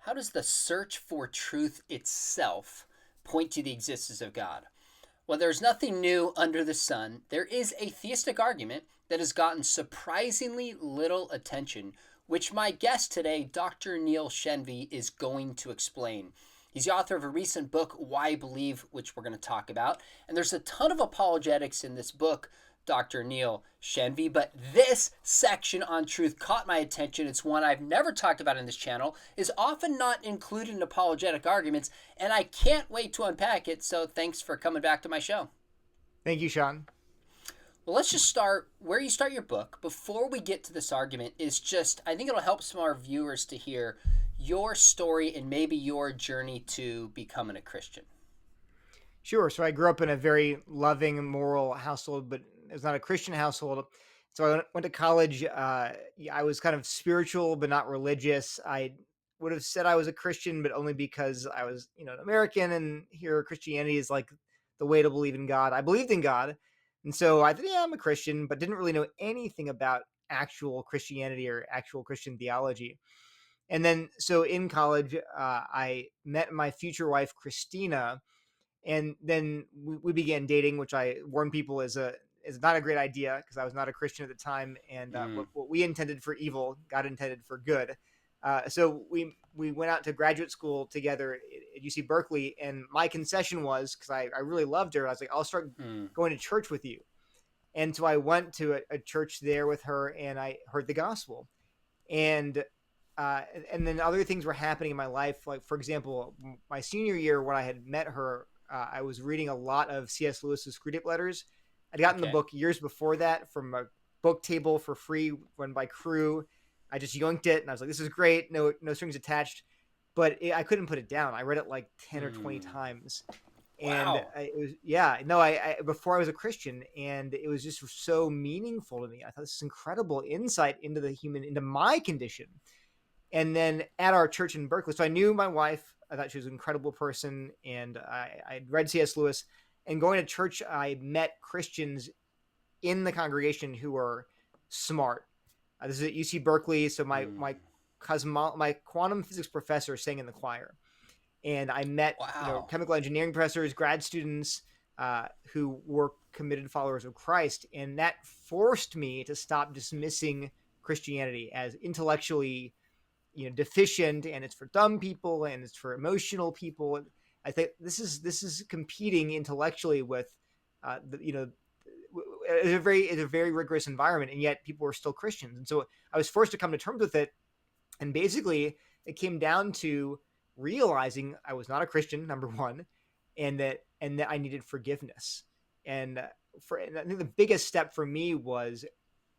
How does the search for truth itself point to the existence of God? Well, there's nothing new under the sun. There is a theistic argument that has gotten surprisingly little attention, which my guest today, Dr. Neil Shenvi, is going to explain. He's the author of a recent book, Why Believe, which we're going to talk about. And there's a ton of apologetics in this book, Dr. Neil Shenvi, but this section on truth caught my attention. It's one I've never talked about in this channel, is often not included in apologetic arguments, and I can't wait to unpack it, so thanks for coming back to my show. Thank you, Sean. Well, let's just start where you start your book. Before we get to this argument, is just, I think it'll help some of our viewers to hear your story and maybe your journey to becoming a Christian. Sure. So I grew up in a very loving, moral household, but it was not a Christian household. So I went to college. I was kind of spiritual, but not religious. I would have said I was a Christian, but only because I was, an American, and here Christianity is like the way to believe in God. I believed in God, and so I thought, yeah, I'm a Christian, but didn't really know anything about actual Christianity or actual Christian theology. And then, so in college, I met my future wife, Christina, and then we began dating, which I warn people is not a great idea because I was not a Christian at the time, and Mm, what we intended for evil, God intended for good. So we went out to graduate school together at UC Berkeley, and my concession was, because I really loved her, I was like, I'll start mm, going to church with you. And so I went to a church there with her, and I heard the gospel, and uh, and then other things were happening in my life. Like, for example, my senior year when I had met her, I was reading a lot of C.S. Lewis's Screwtape Letters. I'd gotten the okay. book years before that from a book table for free run by Crew. I just yoinked it, and I was like, "This is great, no strings attached." But I couldn't put it down. I read it like 10 or 20 times, and Wow. it was, yeah, no, I before I was a Christian, and it was just so meaningful to me. I thought this is incredible insight into the human, into my condition. And then at our church in Berkeley, so I knew my wife. I thought she was an incredible person, and I'd read C.S. Lewis. And going to church, I met Christians in the congregation who were smart. This is at UC Berkeley, so Mm, my quantum physics professor sang in the choir, and I met wow. chemical engineering professors, grad students who were committed followers of Christ, and that forced me to stop dismissing Christianity as intellectually deficient, and it's for dumb people, and it's for emotional people. I think this is competing intellectually with it's a very rigorous environment, and yet people are still Christians. And so I was forced to come to terms with it, and basically it came down to realizing I was not a Christian, number one, and that I needed forgiveness. And I think the biggest step for me was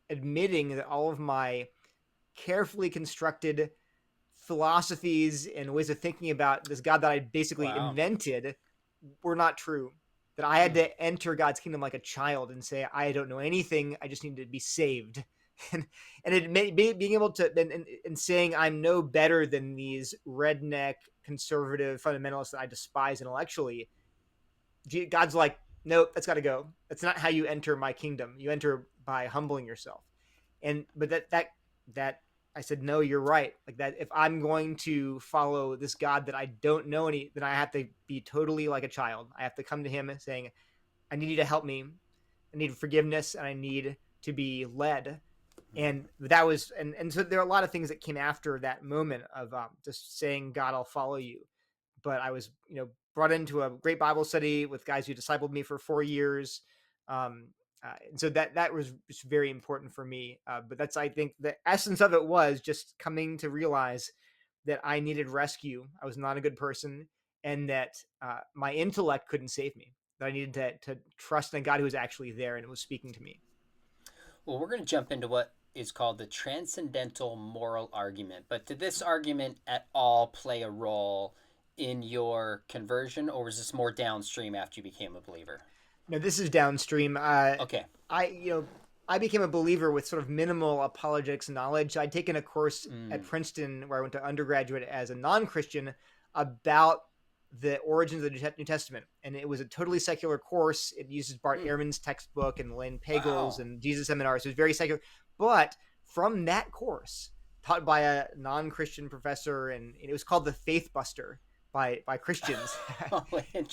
admitting that all of my carefully constructed philosophies and ways of thinking about this God that I basically Wow. invented were not true. That I had Mm, to enter God's kingdom like a child and say, I don't know anything. I just need to be saved. And being able to and saying I'm no better than these redneck conservative fundamentalists that I despise intellectually. God's like, nope, that's got to go. That's not how you enter my kingdom. You enter by humbling yourself. And but that I said, no, you're right. Like that, if I'm going to follow this God that I don't know any, then I have to be totally like a child. I have to come to Him saying, I need you to help me. I need forgiveness, and I need to be led. And that was, and so there are a lot of things that came after that moment of just saying, God, I'll follow you. But I was, brought into a great Bible study with guys who discipled me for 4 years. Um, and so that was just very important for me. But that's, I think, the essence of it was just coming to realize that I needed rescue. I was not a good person, and that my intellect couldn't save me. That I needed to trust in a God who was actually there and was speaking to me. Well, we're going to jump into what is called the transcendental moral argument. But did this argument at all play a role in your conversion, or was this more downstream after you became a believer? No, this is downstream. Okay. I you know I became a believer with sort of minimal apologetics knowledge. I'd taken a course at Mm, Princeton where I went to undergraduate as a non-Christian about the origins of the New Testament, and it was a totally secular course. It uses Bart mm, Ehrman's textbook and Lane Pagel's wow. and Jesus seminars. So it was very secular. But from that course, taught by a non-Christian professor, and it was called the Faith Buster by Christians. Oh,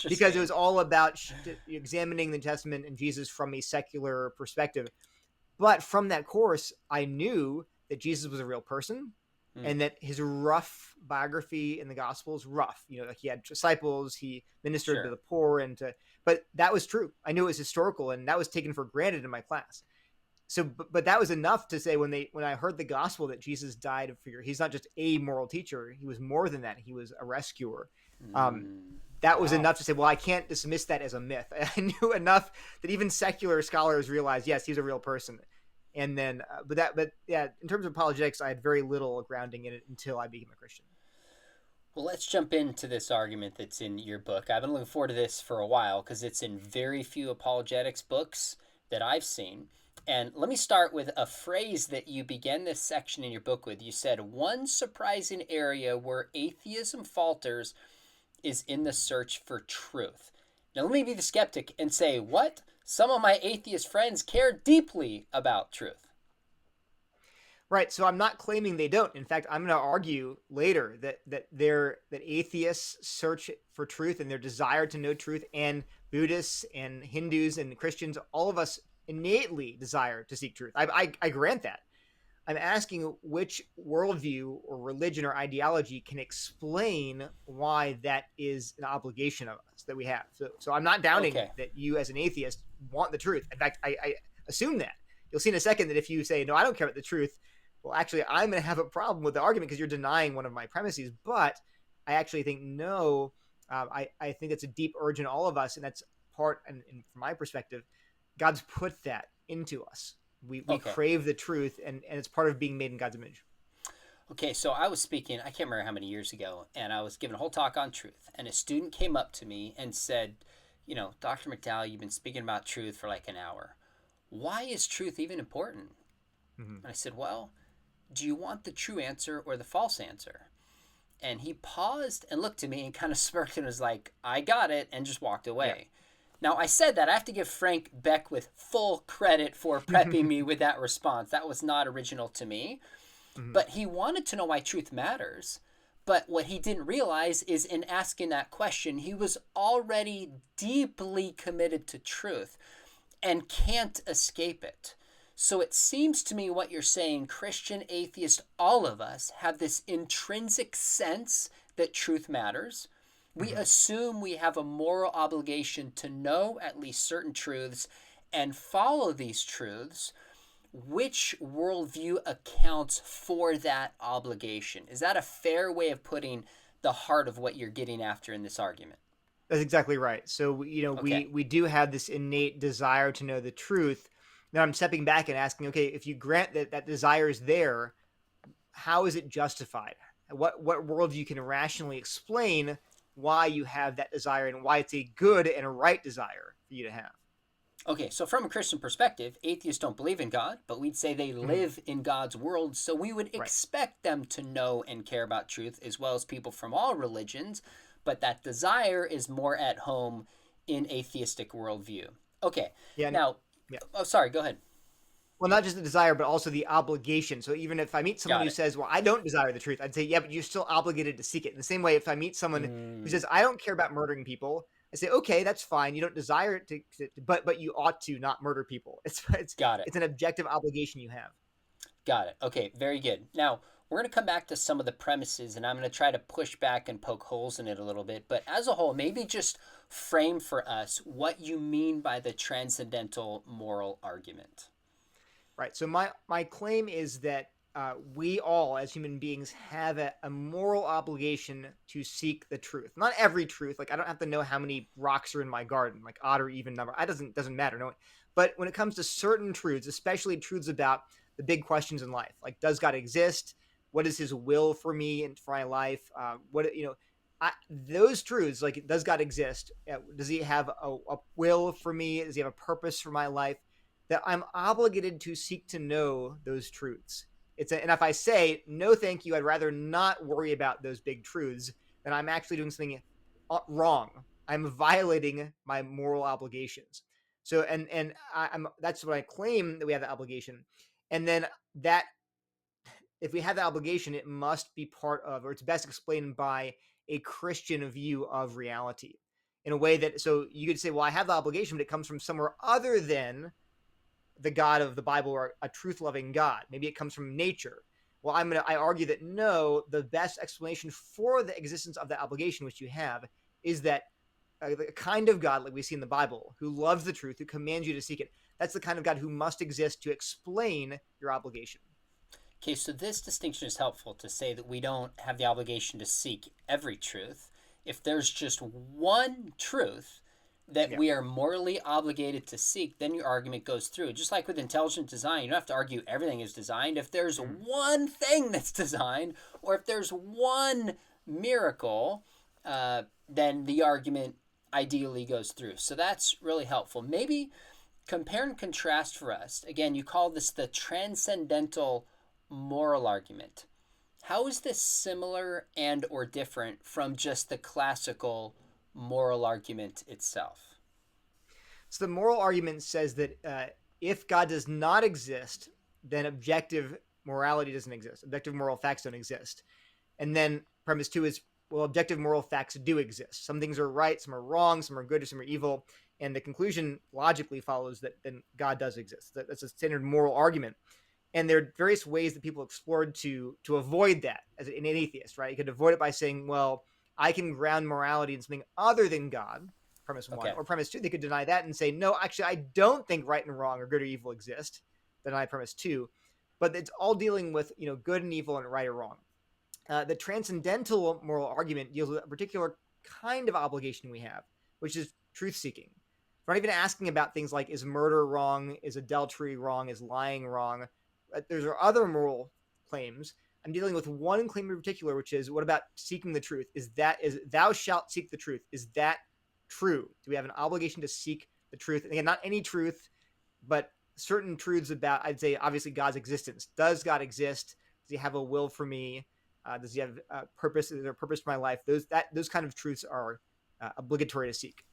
Because it interesting. was all about examining the Testament and Jesus from a secular perspective. But from that course, I knew that Jesus was a real person, Hmm, and that his rough biography in the Gospels, rough, like he had disciples, he ministered to sure. the poor, but that was true. I knew it was historical, and that was taken for granted in my class. So, but that was enough to say when I heard the gospel that Jesus died for he's not just a moral teacher, he was more than that. He was a rescuer. Um, Mm, that was wow. enough to say, well, I can't dismiss that as a myth. I knew enough that even secular scholars realized, yes, he's a real person. And then, but yeah, in terms of apologetics, I had very little grounding in it until I became a Christian. Well, let's jump into this argument that's in your book. I've been looking forward to this for a while because it's in very few apologetics books that I've seen. And let me start with a phrase that you began this section in your book with. You said, one surprising area where atheism falters is in the search for truth. Now, let me be the skeptic and say, what? Some of my atheist friends care deeply about truth. Right. So I'm not claiming they don't. In fact, I'm going to argue later that atheists search for truth and their desire to know truth, and Buddhists and Hindus and Christians, all of us innately desire to seek truth. I grant that. I'm asking which worldview or religion or ideology can explain why that is an obligation of us that we have. So I'm not doubting Okay. that you, as an atheist, want the truth. In fact, I assume that. You'll see in a second that if you say, no, I don't care about the truth, well, actually, I'm going to have a problem with the argument because you're denying one of my premises. But I actually think, no, I think it's a deep urge in all of us. And that's part, and from my perspective, God's put that into us. We Okay. crave the truth, and it's part of being made in God's image. Okay, so I was speaking, I can't remember how many years ago, and I was giving a whole talk on truth. And a student came up to me and said, Dr. McDowell, you've been speaking about truth for like an hour. Why is truth even important? Mm-hmm. And I said, well, do you want the true answer or the false answer? And he paused and looked at me and kind of smirked and was like, I got it, and just walked Yeah. away. Now, I said that I have to give Frank Beck with full credit for prepping me with that response. That was not original to me. Mm-hmm. But he wanted to know why truth matters. But what he didn't realize is in asking that question, he was already deeply committed to truth and can't escape it. So it seems to me what you're saying, Christian, atheist, all of us have this intrinsic sense that truth matters. We Mm-hmm. assume we have a moral obligation to know at least certain truths and follow these truths. Which worldview accounts for that obligation? Is that a fair way of putting the heart of what you're getting after in this argument? That's exactly right. So Okay. we do have this innate desire to know the truth. Now I'm stepping back and asking, okay, if you grant that that desire is there, how is it justified? What worldview can rationally explain why you have that desire and why it's a good and a right desire for you to have? Okay, so from a Christian perspective, atheists don't believe in God, but we'd say they Mm-hmm. live in God's world, so we would Right. expect them to know and care about truth as well as people from all religions, but that desire is more at home in atheistic worldview. Okay, Yeah. now, Yeah. oh, sorry, go ahead. Well, not just the desire, but also the obligation. So even if I meet someone Got who it. says, "Well, I don't desire the truth," I'd say, "Yeah, but you're still obligated to seek it." In the same way, if I meet someone who Mm, says, "I don't care about murdering people," I say, "Okay, that's fine. You don't desire it but you ought to not murder people." got it. It's an objective obligation you have. Got it. Okay, very good. Now, we're going to come back to some of the premises and I'm going to try to push back and poke holes in it a little bit. But as a whole, maybe just frame for us what you mean by the transcendental moral argument. Right. So my claim is that we all, as human beings, have a moral obligation to seek the truth. Not every truth. Like I don't have to know how many rocks are in my garden, like odd or even number. That doesn't matter. No. But when it comes to certain truths, especially truths about the big questions in life, like does God exist? What is His will for me and for my life? Those truths, like does God exist? Does He have a will for me? Does He have a purpose for my life? That I'm obligated to seek to know those truths. And if I say no, thank you, I'd rather not worry about those big truths, then I'm actually doing something wrong. I'm violating my moral obligations. So, and I'm that's what I claim that we have the obligation, and then that if we have the obligation, it must be part of, or it's best explained by a Christian view of reality in a way that, so you could say, well, I have the obligation, but it comes from somewhere other than the God of the Bible or a truth loving God. Maybe it comes from nature. Well, I argue that no, the best explanation for the existence of the obligation which you have is that the kind of God like we see in the Bible, who loves the truth, who commands you to seek it. That's the kind of God who must exist to explain your obligation. Okay, so this distinction is helpful to say that we don't have the obligation to seek every truth. If there's just one truth that Yeah. we are morally obligated to seek, then your argument goes through. Just like with intelligent design, you don't have to argue everything is designed. If there's Mm. one thing that's designed, or if there's one miracle, then the argument ideally goes through. So that's really helpful. Maybe compare and contrast for us. Again, you call this the transcendental moral argument. How is this similar and or different from just the classical moral argument itself? So the moral argument says that if God does not exist, then objective morality doesn't exist. Objective moral facts don't exist. And then premise two is, well, objective moral facts do exist. Some things are right, some are wrong, some are good, some are evil. And the conclusion logically follows that then God does exist. That's a standard moral argument. And there are various ways that people explored to avoid that as an atheist, right? You could avoid it by saying, well, I can ground morality in something other than God, premise one. Okay. Or premise two, they could deny that and say, no, actually, I don't think right and wrong or good or evil exist. Deny premise two. But it's all dealing with, good and evil and right or wrong. The transcendental moral argument deals with a particular kind of obligation we have, which is truth seeking. We're not even asking about things like, is murder wrong? Is adultery wrong? Is lying wrong? There's other moral claims. I'm dealing with one claim in particular, which is, what about seeking the truth? Is thou shalt seek the truth? Is that true? Do we have an obligation to seek the truth? And again, not any truth, but certain truths about, I'd say, obviously God's existence. Does God exist? Does he have a will for me? Does he have a purpose? Is there a purpose for my life? Those kind of truths are obligatory to seek.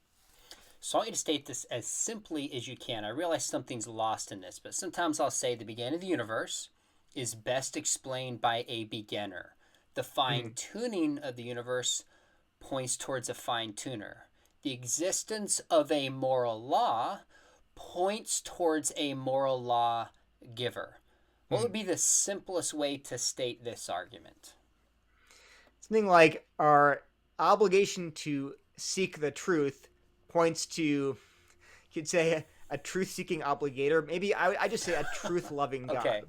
So I want you to state this as simply as you can. I realize something's lost in this, but sometimes I'll say the beginning of the universe is best explained by a beginner. The fine Mm-hmm. tuning of the universe points towards a fine tuner. The existence of a moral law points towards a moral law giver. What Mm-hmm. would be the simplest way to state this argument? Something like our obligation to seek the truth points to, you could say, a truth-seeking obligator. Maybe I just say a truth-loving Okay. God.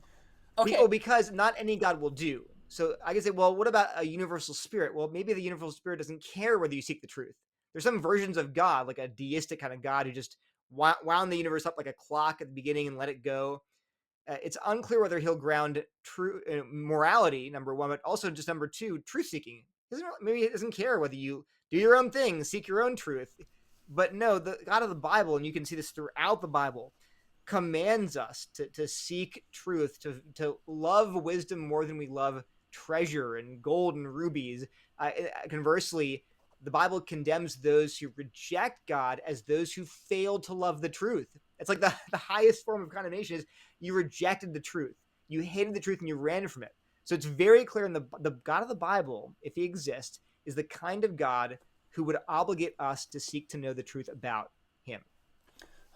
Okay. Because not any God will do. So I can say, well, what about a universal spirit? Well, maybe the universal spirit doesn't care whether you seek the truth. There's some versions of God, like a deistic kind of God who just wound the universe up like a clock at the beginning and let it go. It's unclear whether he'll ground true morality, number one, but also just number two, truth seeking. Maybe he doesn't care whether you do your own thing, seek your own truth. But no, the God of the Bible, and you can see this throughout the Bible, commands us to seek truth, to love wisdom more than we love treasure and gold and rubies. Conversely, the Bible condemns those who reject God as those who fail to love the truth. It's like the highest form of condemnation is you rejected the truth. You hated the truth and you ran from it. So it's very clear in the God of the Bible, if he exists, is the kind of God who would obligate us to seek to know the truth about him.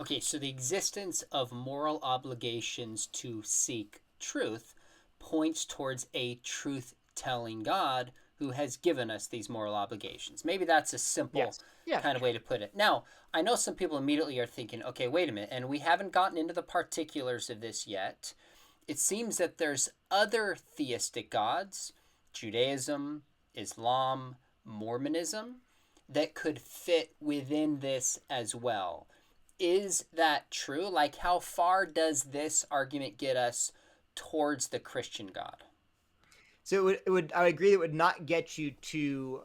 Okay, so the existence of moral obligations to seek truth points towards a truth telling God who has given us these moral obligations. Maybe that's a simple Yes. Yeah. kind of way to put it. Now, I know some people immediately are thinking, okay, wait a minute, and we haven't gotten into the particulars of this yet. It seems that there's other theistic gods, Judaism, Islam, Mormonism, that could fit within this as well. Is that true? Like, how far does this argument get us towards the Christian God? So I would agree that it would not get you to,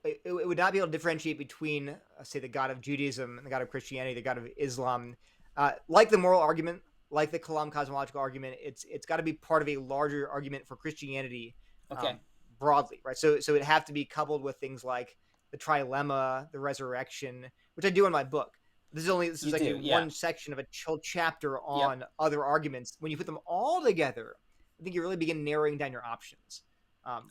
it would not be able to differentiate between, say, the God of Judaism and the God of Christianity, the God of Islam. Like the moral argument, like the Kalam cosmological argument, it's got to be part of a larger argument for Christianity Okay, broadly, right? So it'd have to be coupled with things like the trilemma, the resurrection, which I do in my book. This is you like do, yeah. one section of a whole chapter Yep. on other arguments. When you put them all together, think you really begin narrowing down your options.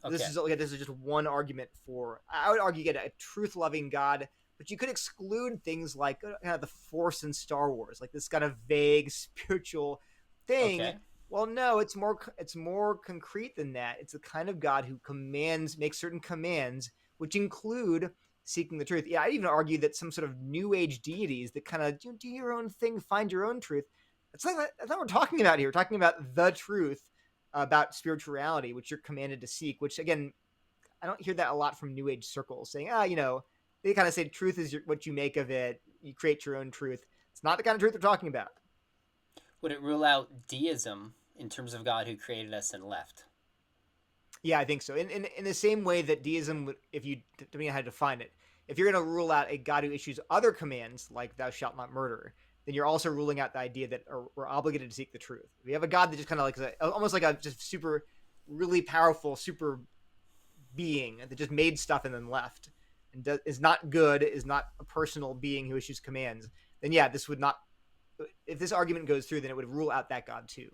This Okay. is just one argument for. I would argue get a truth-loving God, but you could exclude things like kind of the Force in Star Wars, like this kind of vague spiritual thing. Okay. Well, no, it's more concrete than that. It's the kind of God who makes certain commands, which include seeking the truth. Yeah, I'd even argue that some sort of New Age deities that kind of do your own thing, find your own truth. That's not what we're talking about here. We're talking about the truth about spirituality, which you're commanded to seek. Which again, I don't hear that a lot from New Age circles saying, they kind of say truth is what you make of it. You create your own truth. It's not the kind of truth we're talking about. Would it rule out deism in terms of God who created us and left? Yeah, I think so. In the same way that deism, if you depending on how to define it, if you're going to rule out a God who issues other commands like "Thou shalt not murder," then you're also ruling out the idea that we're obligated to seek the truth. If you have a God that just kind of like almost like a just super, really powerful super being that just made stuff and then left, and is not good, is not a personal being who issues commands, then yeah, this would not. If this argument goes through, then it would rule out that God too.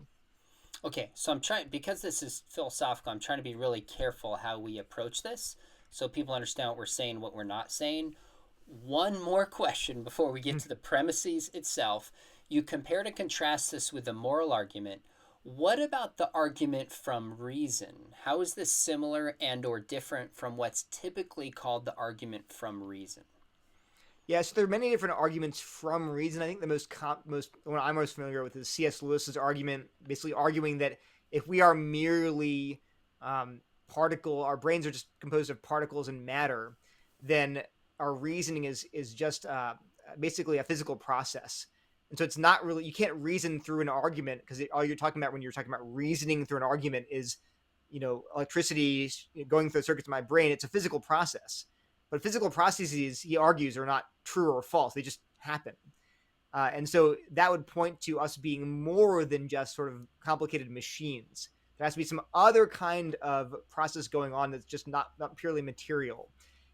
Okay, so I'm trying, because this is philosophical, I'm trying to be really careful how we approach this so people understand what we're saying, what we're not saying. One more question before we get to the premises itself. You compared and contrast this with the moral argument. What about the argument from reason? How is this similar and or different from what's typically called the argument from reason? Yeah, so there are many different arguments from reason. I think the most one I'm most familiar with is C.S. Lewis's argument, basically arguing that if we are merely our brains are just composed of particles and matter, then our reasoning is just basically a physical process. And so it's not really, you can't reason through an argument, because all you're talking about when you're talking about reasoning through an argument is, electricity going through the circuits of my brain. It's a physical process. But physical processes, he argues, are not true or false. They just happen. And so that would point to us being more than just sort of complicated machines. There has to be some other kind of process going on that's just not purely material.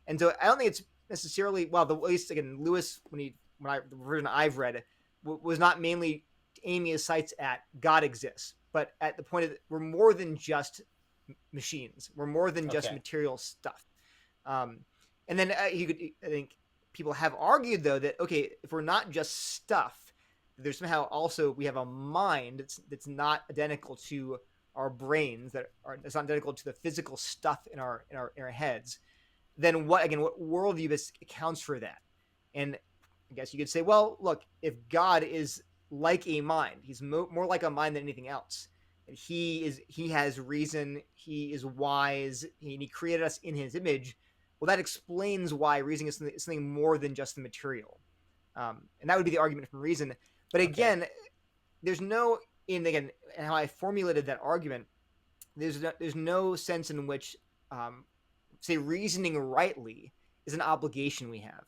And so I don't think it's necessarily, well, at least again, Lewis, the version I've read, was not mainly aiming his sights at God exists, but at the point of we're more than just machines. We're more than just material stuff. And then I think people have argued, though, that, okay, if we're not just stuff, there's somehow also we have a mind that's not identical to our brains, it's not identical to the physical stuff in our heads. Then what worldview accounts for that? And I guess you could say, well, look, if God is like a mind, he's more like a mind than anything else. And he has reason, he is wise, and he created us in his image. Well, that explains why reasoning is something more than just the material. And that would be the argument from reason. But again, there's no, and how I formulated that argument, there's no sense in which, say, reasoning rightly is an obligation we have.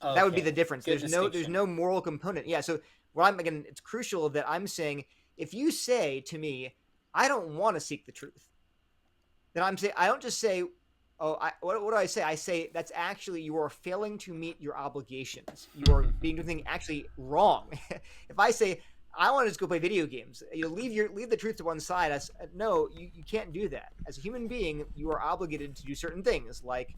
That would be the difference. There's no moral component. Yeah. So it's crucial that I'm saying, if you say to me, I don't want to seek the truth, then I don't just say, what do I say? I say that's actually you are failing to meet your obligations. You are being doing something actually wrong. If I say I want to just go play video games, leave the truth to one side. No, you can't do that. As a human being, you are obligated to do certain things, like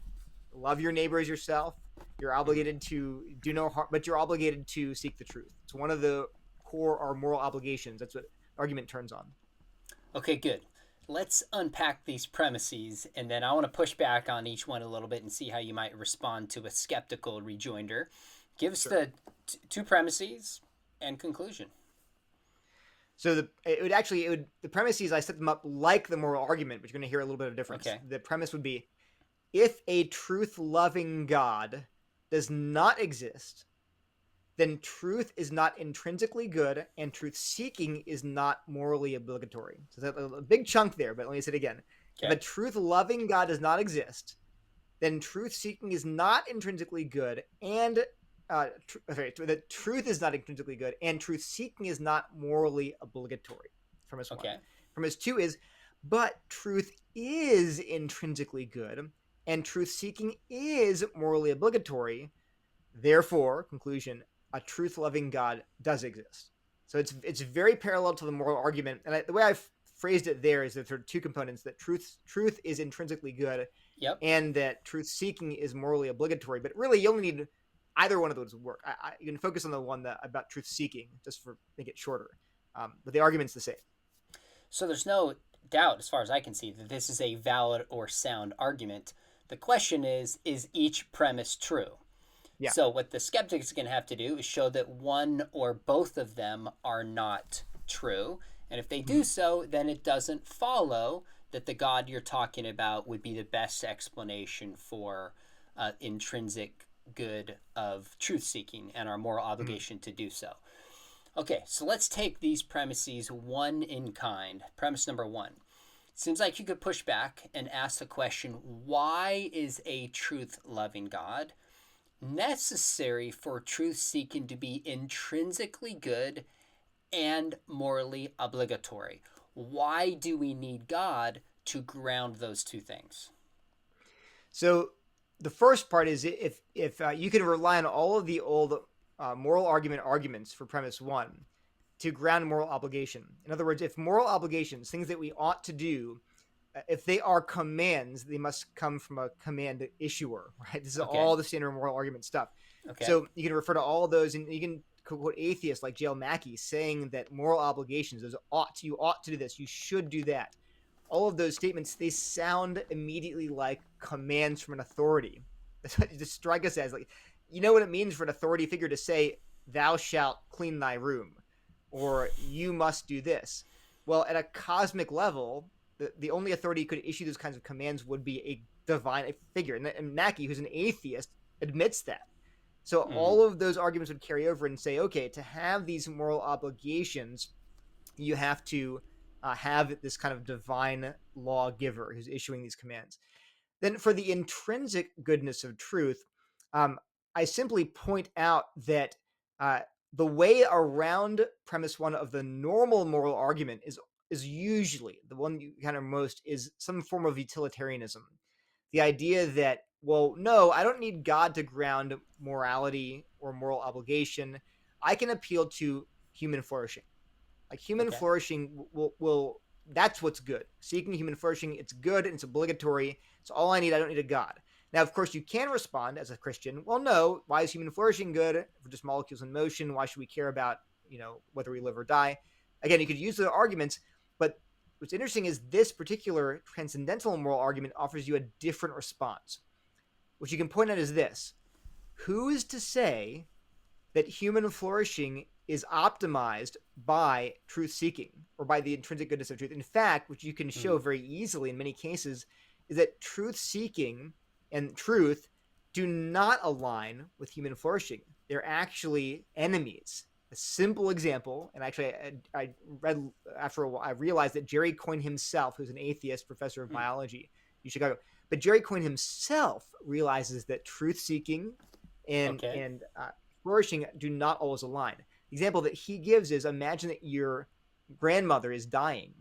love your neighbor as yourself. You're obligated to do no harm, but you're obligated to seek the truth. It's one of the core or moral obligations. That's what argument turns on. Okay, good. Let's unpack these premises, and then I want to push back on each one a little bit and see how you might respond to a skeptical rejoinder. Give us the two premises and conclusion. So the premises, I set them up like the moral argument, but you're going to hear a little bit of difference. Okay. The premise would be, if a truth-loving God does not exist, then truth is not intrinsically good, and truth-seeking is not morally obligatory. So that's a big chunk there, but let me say it again. Okay. If a truth-loving God does not exist, then truth-seeking is not intrinsically good, and the truth is not intrinsically good, and truth-seeking is not morally obligatory. Premise one. Premise two is, but truth is intrinsically good, and truth-seeking is morally obligatory. Therefore, conclusion, a truth-loving God does exist. So it's very parallel to the moral argument. And the way I've phrased it there is that there are two components: that truth is intrinsically good, Yep. and that truth seeking is morally obligatory. But really, you only need either one of those to work. You can focus on the one that about truth seeking, just for make it shorter. But the argument's the same. So there's no doubt, as far as I can see, that this is a valid or sound argument. The question is each premise true? Yeah. So what the skeptic is going to have to do is show that one or both of them are not true. And if they do so, then it doesn't follow that the God you're talking about would be the best explanation for intrinsic good of truth seeking and our moral obligation to do so. Okay, so let's take these premises one in kind. Premise number one. Seems like you could push back and ask the question, why is a truth-loving God necessary for truth seeking to be intrinsically good and morally obligatory? Why do we need God to ground those two things? So the first part is if you can rely on all of the old moral arguments for premise one to ground moral obligation. In other words, if moral obligations, things that we ought to do, if they are commands, they must come from a command issuer, right? This is all the standard moral argument stuff. Okay. So you can refer to all of those, and you can quote atheists like J.L. Mackie saying that moral obligations, you ought to do this, you should do that. All of those statements, they sound immediately like commands from an authority. That's what it just strike us as. Like, you know what it means for an authority figure to say, "Thou shalt clean thy room," or "You must do this." Well, at a cosmic level, the only authority who could issue those kinds of commands would be a divine figure. And Mackie, who's an atheist, admits that. So all of those arguments would carry over and say, okay, to have these moral obligations, you have to have this kind of divine lawgiver who's issuing these commands. Then for the intrinsic goodness of truth, I simply point out that the way around premise one of the normal moral argument is usually the one you kind of most is some form of utilitarianism. The idea that, well, no, I don't need God to ground morality or moral obligation. I can appeal to human flourishing. Like human flourishing will that's what's good. Seeking human flourishing, it's good and it's obligatory. It's all I need. I don't need a God. Now, of course, you can respond as a Christian, well, no, why is human flourishing good? If we're just molecules in motion, why should we care about, whether we live or die? Again, you could use the arguments, but what's interesting is this particular transcendental moral argument offers you a different response. What you can point out is this. Who is to say that human flourishing is optimized by truth seeking or by the intrinsic goodness of truth? In fact, which you can show very easily in many cases, is that truth seeking and truth do not align with human flourishing. They're actually enemies. A simple example, and actually I read after a while, I realized that Jerry Coyne himself, who's an atheist professor of biology in Chicago, but Jerry Coyne himself realizes that truth seeking and flourishing do not always align. The example that he gives is, imagine that your grandmother is dying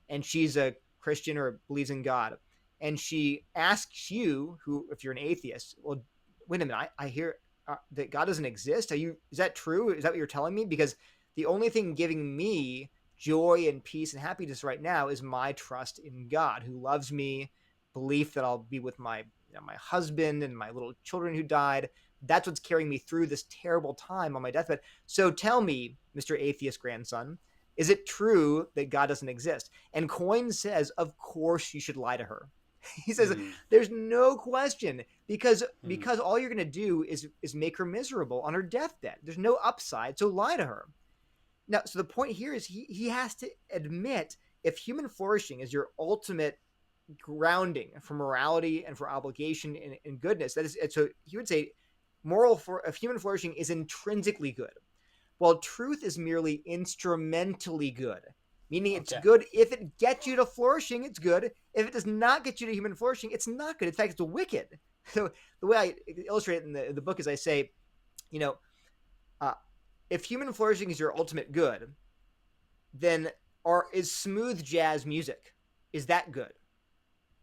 and she's a Christian or believes in God, and she asks you, who, if you're an atheist, well, wait a minute, I hear that God doesn't exist. Is that true? Is that what you're telling me? Because the only thing giving me joy and peace and happiness right now is my trust in God, who loves me, belief that I'll be with my husband and my little children who died. That's what's carrying me through this terrible time on my deathbed. So tell me, Mr. Atheist grandson, is it true that God doesn't exist? And Coyne says, of course you should lie to her. He says, there's no question, because all you're going to do is make her miserable on her deathbed. There's no upside, so lie to her. Now, so the point here is he has to admit, if human flourishing is your ultimate grounding for morality and for obligation and goodness, that is, so he would say if human flourishing is intrinsically good, while truth is merely instrumentally good, meaning it's good if it gets you to flourishing, it's good. If it does not get you to human flourishing, it's not good. In fact, it's wicked. So the way I illustrate it in the book is I say, if human flourishing is your ultimate good, then is smooth jazz music, is that good?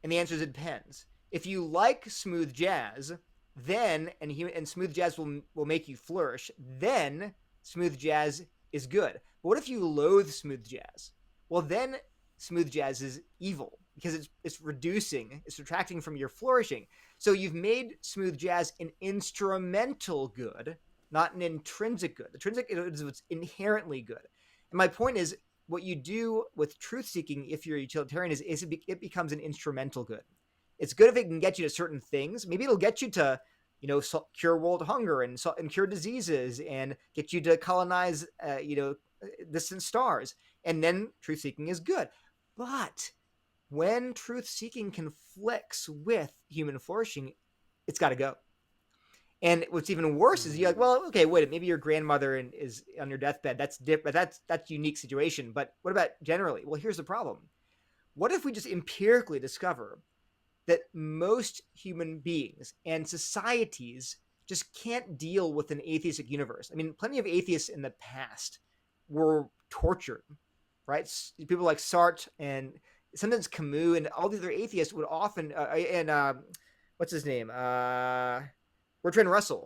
And the answer is it depends. If you like smooth jazz, then and smooth jazz will make you flourish, then smooth jazz is good. But what if you loathe smooth jazz? Well, then smooth jazz is evil because it's reducing, it's subtracting from your flourishing. So you've made smooth jazz an instrumental good, not an intrinsic good. The intrinsic is what's inherently good. And my point is, what you do with truth seeking, if you're a utilitarian, is it becomes an instrumental good. It's good if it can get you to certain things. Maybe it'll get you to, cure world hunger and cure diseases and get you to colonize, distant stars. And then truth seeking is good. But when truth seeking conflicts with human flourishing, it's got to go. And what's even worse is you're like, well, okay, wait, maybe your grandmother is on your deathbed. That's different. That's a unique situation. But what about generally? Well, here's the problem. What if we just empirically discover that most human beings and societies just can't deal with an atheistic universe? I mean, plenty of atheists in the past were tortured, right? People like Sartre and sometimes Camus and all the other atheists would often, what's his name? Bertrand Russell.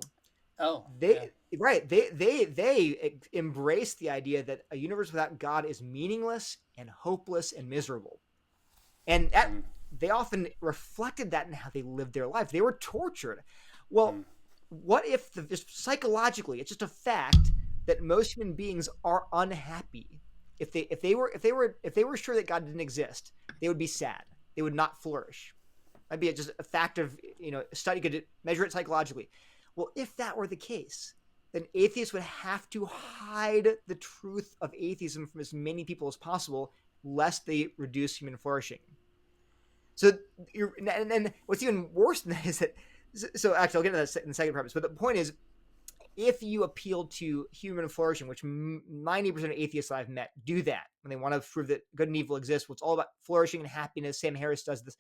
Oh, They right. They embrace the idea that a universe without God is meaningless and hopeless and miserable, and that they often reflected that in how they lived their life. They were tortured. Well, what if just psychologically, it's just a fact that most human beings are unhappy. If they were sure that God didn't exist, they would be sad. They would not flourish. That'd be just a fact of, a study could measure it psychologically. Well, if that were the case, then atheists would have to hide the truth of atheism from as many people as possible, lest they reduce human flourishing. So, and what's even worse than that is that, so actually I'll get to that in the second premise, but the point is, if you appeal to human flourishing, which 90% of atheists I've met do that, when they want to prove that good and evil exist, well, it's all about flourishing and happiness. Sam Harris does this.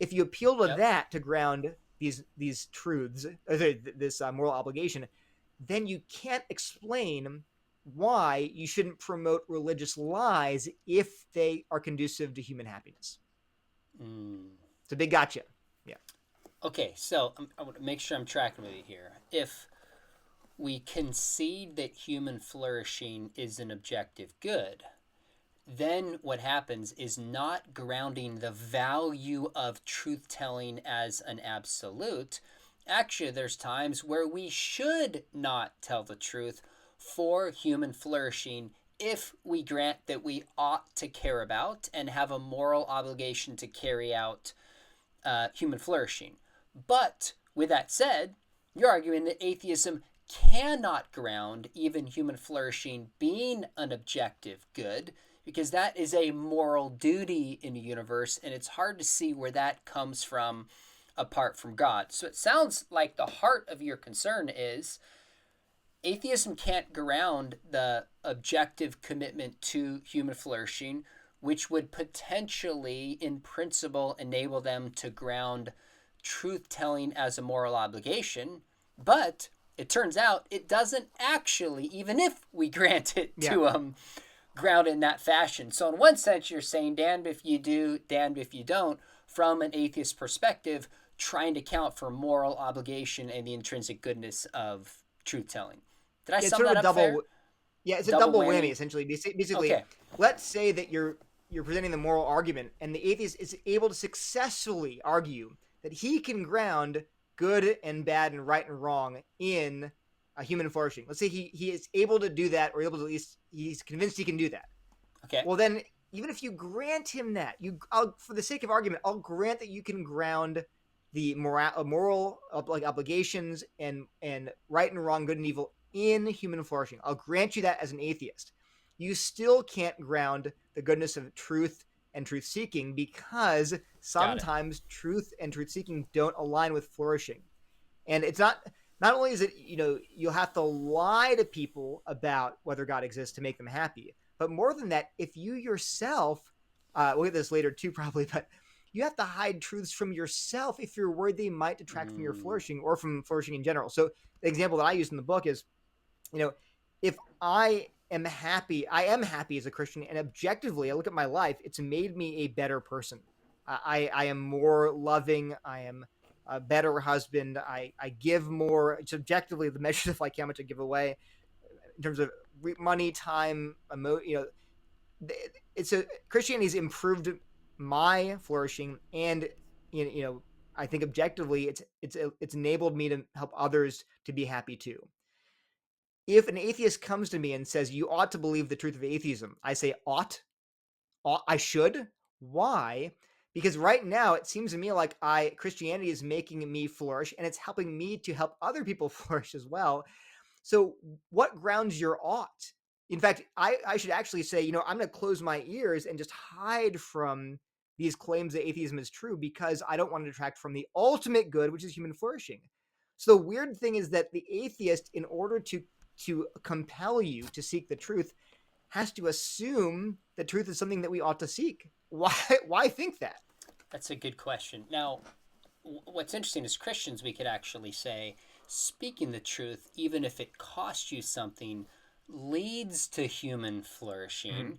If you appeal to that to ground these truths, this moral obligation, then you can't explain why you shouldn't promote religious lies if they are conducive to human happiness. It's a big gotcha. Yeah. Okay, so I want to make sure I'm tracking with you here. If we concede that human flourishing is an objective good, then what happens is not grounding the value of truth-telling as an absolute. Actually, there's times where we should not tell the truth for human flourishing if we grant that we ought to care about and have a moral obligation to carry out human flourishing. But with that said, you're arguing that atheism cannot ground even human flourishing being an objective good, because that is a moral duty in the universe, and it's hard to see where that comes from apart from God. So it sounds like the heart of your concern is atheism can't ground the objective commitment to human flourishing, which would potentially, in principle, enable them to ground truth-telling as a moral obligation. But it turns out it doesn't actually, even if we grant it to ground in that fashion. So in one sense, you're saying damned if you do, damned if you don't, from an atheist perspective, trying to account for moral obligation and the intrinsic goodness of truth-telling. Did I sum that up fair? Yeah, it's a double whammy, essentially. Basically, let's say that you're presenting the moral argument, and the atheist is able to successfully argue that he can ground good and bad and right and wrong in human flourishing. Let's say he is able to do that, or able to, at least he's convinced he can do that. Okay. Well, then even if you grant him that, for the sake of argument, I'll grant that you can ground the moral obligations and right and wrong, good and evil in human flourishing. I'll grant you that as an atheist. You still can't ground the goodness of truth and truth seeking, because sometimes truth and truth seeking don't align with flourishing. And it's not only is it, you'll have to lie to people about whether God exists to make them happy, but more than that, if you yourself, we'll get this later too probably, but you have to hide truths from yourself if you're worried they might detract from your flourishing or from flourishing in general. So the example that I use in the book is, if I am happy as a Christian, and objectively I look at my life, it's made me a better person. I am more loving. I am a better husband. I give more. It's objectively the measures of like how much I give away in terms of money, time, it's a Christianity's improved my flourishing, and you know, I think objectively, it's enabled me to help others to be happy too. If an atheist comes to me and says you ought to believe the truth of atheism, I say I should. Why? Because right now it seems to me like I Christianity is making me flourish, and it's helping me to help other people flourish as well. So, what grounds your ought? In fact, I should actually say, I'm going to close my ears and just hide from these claims that atheism is true because I don't want to detract from the ultimate good, which is human flourishing. So, the weird thing is that the atheist, in order to compel you to seek the truth, has to assume that truth is something that we ought to seek. Why think that? That's a good question. Now, what's interesting is Christians, we could actually say, speaking the truth, even if it costs you something, leads to human flourishing. Mm-hmm.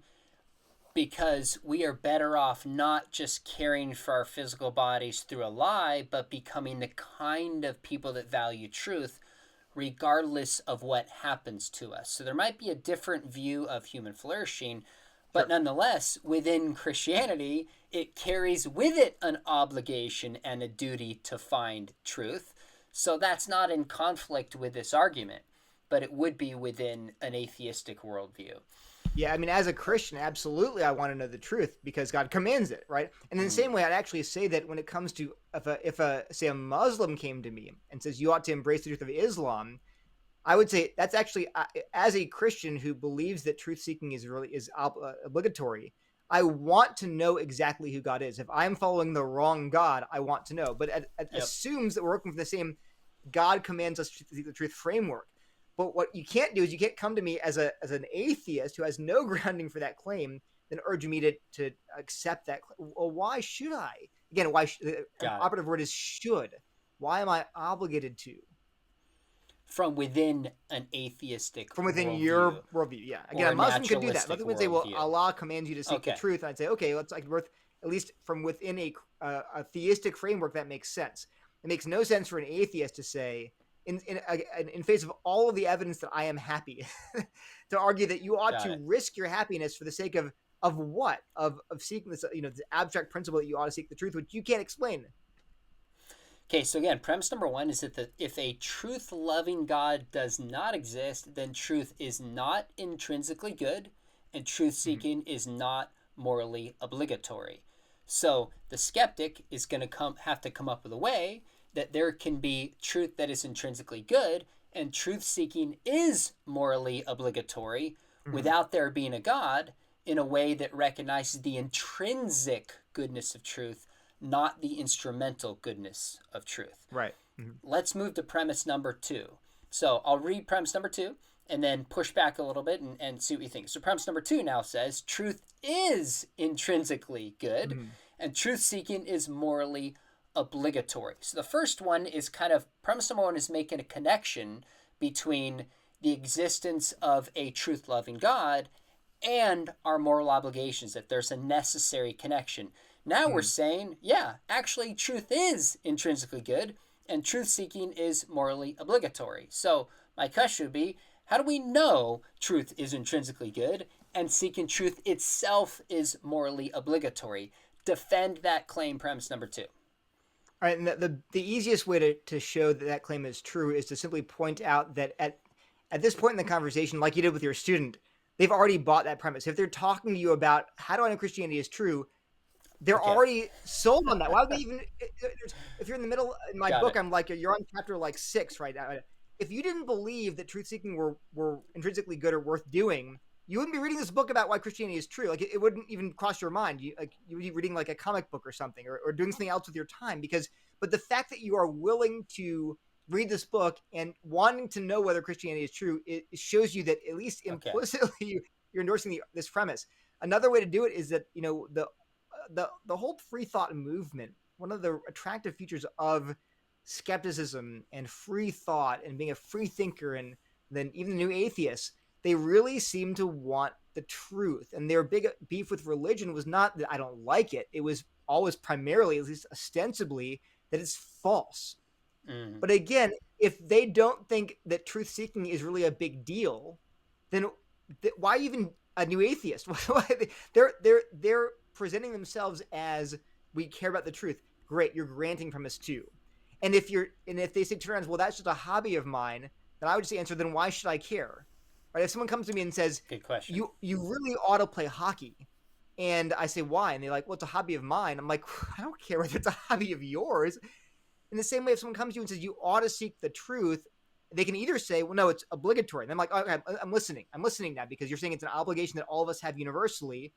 Because we are better off not just caring for our physical bodies through a lie, but becoming the kind of people that value truth regardless of what happens to us. So there might be a different view of human flourishing, but Sure. nonetheless, within Christianity, it carries with it an obligation and a duty to find truth. So that's not in conflict with this argument, but it would be within an atheistic worldview. Yeah, I mean, as a Christian, absolutely, I want to know the truth because God commands it, right? And in the Mm. same way, I'd actually say that when it comes to if a say a Muslim came to me and says you ought to embrace the truth of Islam, I would say that's actually as a Christian who believes that truth seeking is obligatory. I want to know exactly who God is. If I'm following the wrong God, I want to know. But it Yep. assumes that we're working for the same God commands us to seek the truth framework. But what you can't do is you can't come to me as an atheist who has no grounding for that claim, then urge me to accept that. Well, why should I? Again, the Got it. operative word is should. Why am I obligated to? From within an atheistic From within worldview your worldview, yeah. Again, or a a Muslim could do that. naturalistic Muslim would say, "Well, worldview. Allah commands you to seek the Okay. truth." And I'd say, "Okay, let's like worth at least from within a theistic framework that makes sense." It makes no sense for an atheist to say, in face of all of the evidence that I am happy, to argue that you ought Got to it. risk your happiness for the sake of what of seeking this this abstract principle that you ought to seek the truth, which you can't explain. Okay, so again, premise number one is that if a truth loving God does not exist, then truth is not intrinsically good and truth Mm-hmm. seeking is not morally obligatory. So the skeptic is going to have to come up with a way that there can be truth that is intrinsically good and truth seeking is morally obligatory Mm-hmm. without there being a God in a way that recognizes the intrinsic goodness of truth, not the instrumental goodness of truth. Right. Mm-hmm. Let's move to premise number two. So I'll read premise number two and then push back a little bit and see what you think. So premise number two now says truth is intrinsically good Mm-hmm. and truth seeking is morally obligatory. So the first one is kind of premise number one is making a connection between the existence of a truth loving God and our moral obligations, that there's a necessary connection. Now we're Mm-hmm. saying, yeah, actually, truth is intrinsically good and truth seeking is morally obligatory. So, my question would be how do we know truth is intrinsically good and seeking truth itself is morally obligatory? Defend that claim, premise number two. All right, and the easiest way to show that that claim is true is to simply point out that at this point in the conversation, like you did with your student, they've already bought that premise. If they're talking to you about how do I know Christianity is true, they're Okay, already sold on that. Why would they even? If you're in the middle in my got book, it. I'm like you're on chapter like 6 right now. If you didn't believe that truth seeking were intrinsically good or worth doing, you wouldn't be reading this book about why Christianity is true. Like it wouldn't even cross your mind. You would be reading like a comic book or something, or doing something else with your time. But the fact that you are willing to read this book and wanting to know whether Christianity is true, it shows you that at least Okay, implicitly you're endorsing this premise. Another way to do it is that the whole free thought movement, one of the attractive features of skepticism and free thought and being a free thinker, and then even the new atheists, they really seem to want the truth. And their big beef with religion was not that I don't like it. It was always primarily, at least ostensibly, that it's false. mm, But again, if they don't think that truth seeking is really a big deal, then why even a new atheist. They're presenting themselves as, we care about the truth. Great, you're granting premise two. And if they say to friends, well, that's just a hobby of mine, then I would just answer, then why should I care? Right? If someone comes to me and says, Good question. you really ought to play hockey, and I say why, and they're like, well, it's a hobby of mine. I'm like, I don't care whether it's a hobby of yours. In the same way, if someone comes to you and says you ought to seek the truth, they can either say, well, no, it's obligatory. And I'm like, okay, I'm listening. I'm listening now because you're saying it's an obligation that all of us have universally.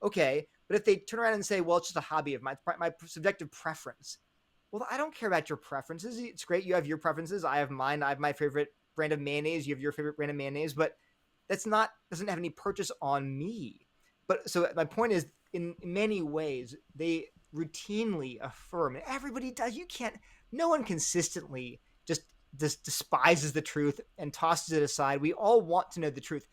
Okay. But if they turn around and say, well, it's just a hobby of mine, my subjective preference. Well, I don't care about your preferences. It's great. You have your preferences. I have mine. I have my favorite brand of mayonnaise. You have your favorite brand of mayonnaise, but doesn't have any purchase on me. But so my point is, in many ways, they routinely affirm, and everybody does. No one consistently just despises the truth and tosses it aside. We all want to know the truth,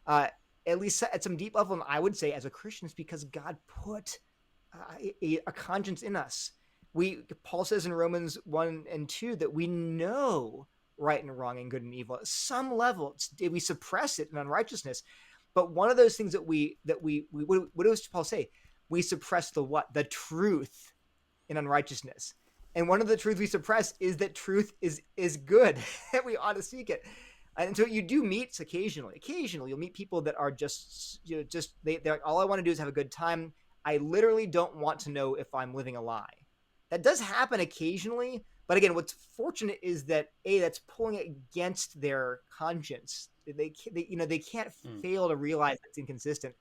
at least at some deep level. And I would say, as a Christian, it's because God put a conscience in us. Paul says in Romans 1 and 2 that we know right and wrong and good and evil. At some level, we suppress it in unrighteousness. But one of those things what does Paul say? We suppress the what? The truth in unrighteousness. And one of the truths we suppress is that truth is good, that we ought to seek it. And so you do meet occasionally. Occasionally, you'll meet people that are they're like, all I want to do is have a good time. I literally don't want to know if I'm living a lie. That does happen occasionally. But again, what's fortunate is that that's pulling against their conscience. They can't fail to realize it's inconsistent.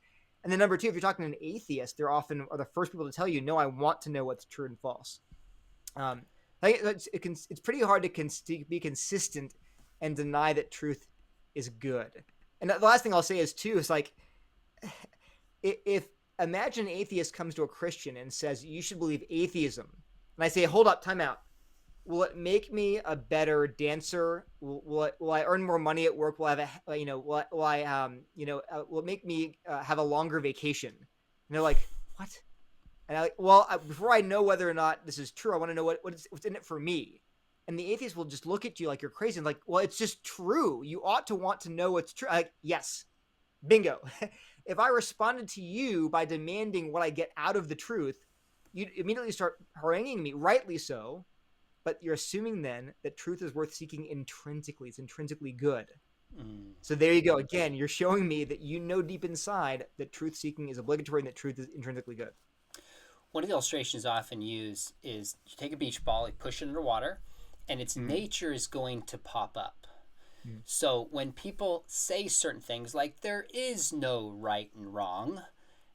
And then number two, if you're talking to an atheist, they're often are the first people to tell you, no, I want to know what's true and false. It's pretty hard to be consistent and deny that truth is good. And the last thing I'll say is too, is like, if imagine an atheist comes to a Christian and says, you should believe atheism. And I say, hold up, time out. Will it make me a better dancer? Will I earn more money at work? Will I have will it make me have a longer vacation? And they're like, what? And I'm like, well, before I know whether or not this is true, I want to know what's in it for me. And the atheist will just look at you like you're crazy and like, well, it's just true. You ought to want to know what's true. Like, yes, bingo. If I responded to you by demanding what I get out of the truth, you'd immediately start haranguing me, rightly so. But you're assuming then that truth is worth seeking intrinsically. It's intrinsically good. So there you go. Again, you're showing me that you know deep inside that truth seeking is obligatory and that truth is intrinsically good. One of the illustrations I often use is you take a beach ball, you push it underwater, and its nature is going to pop up. So when people say certain things like there is no right and wrong,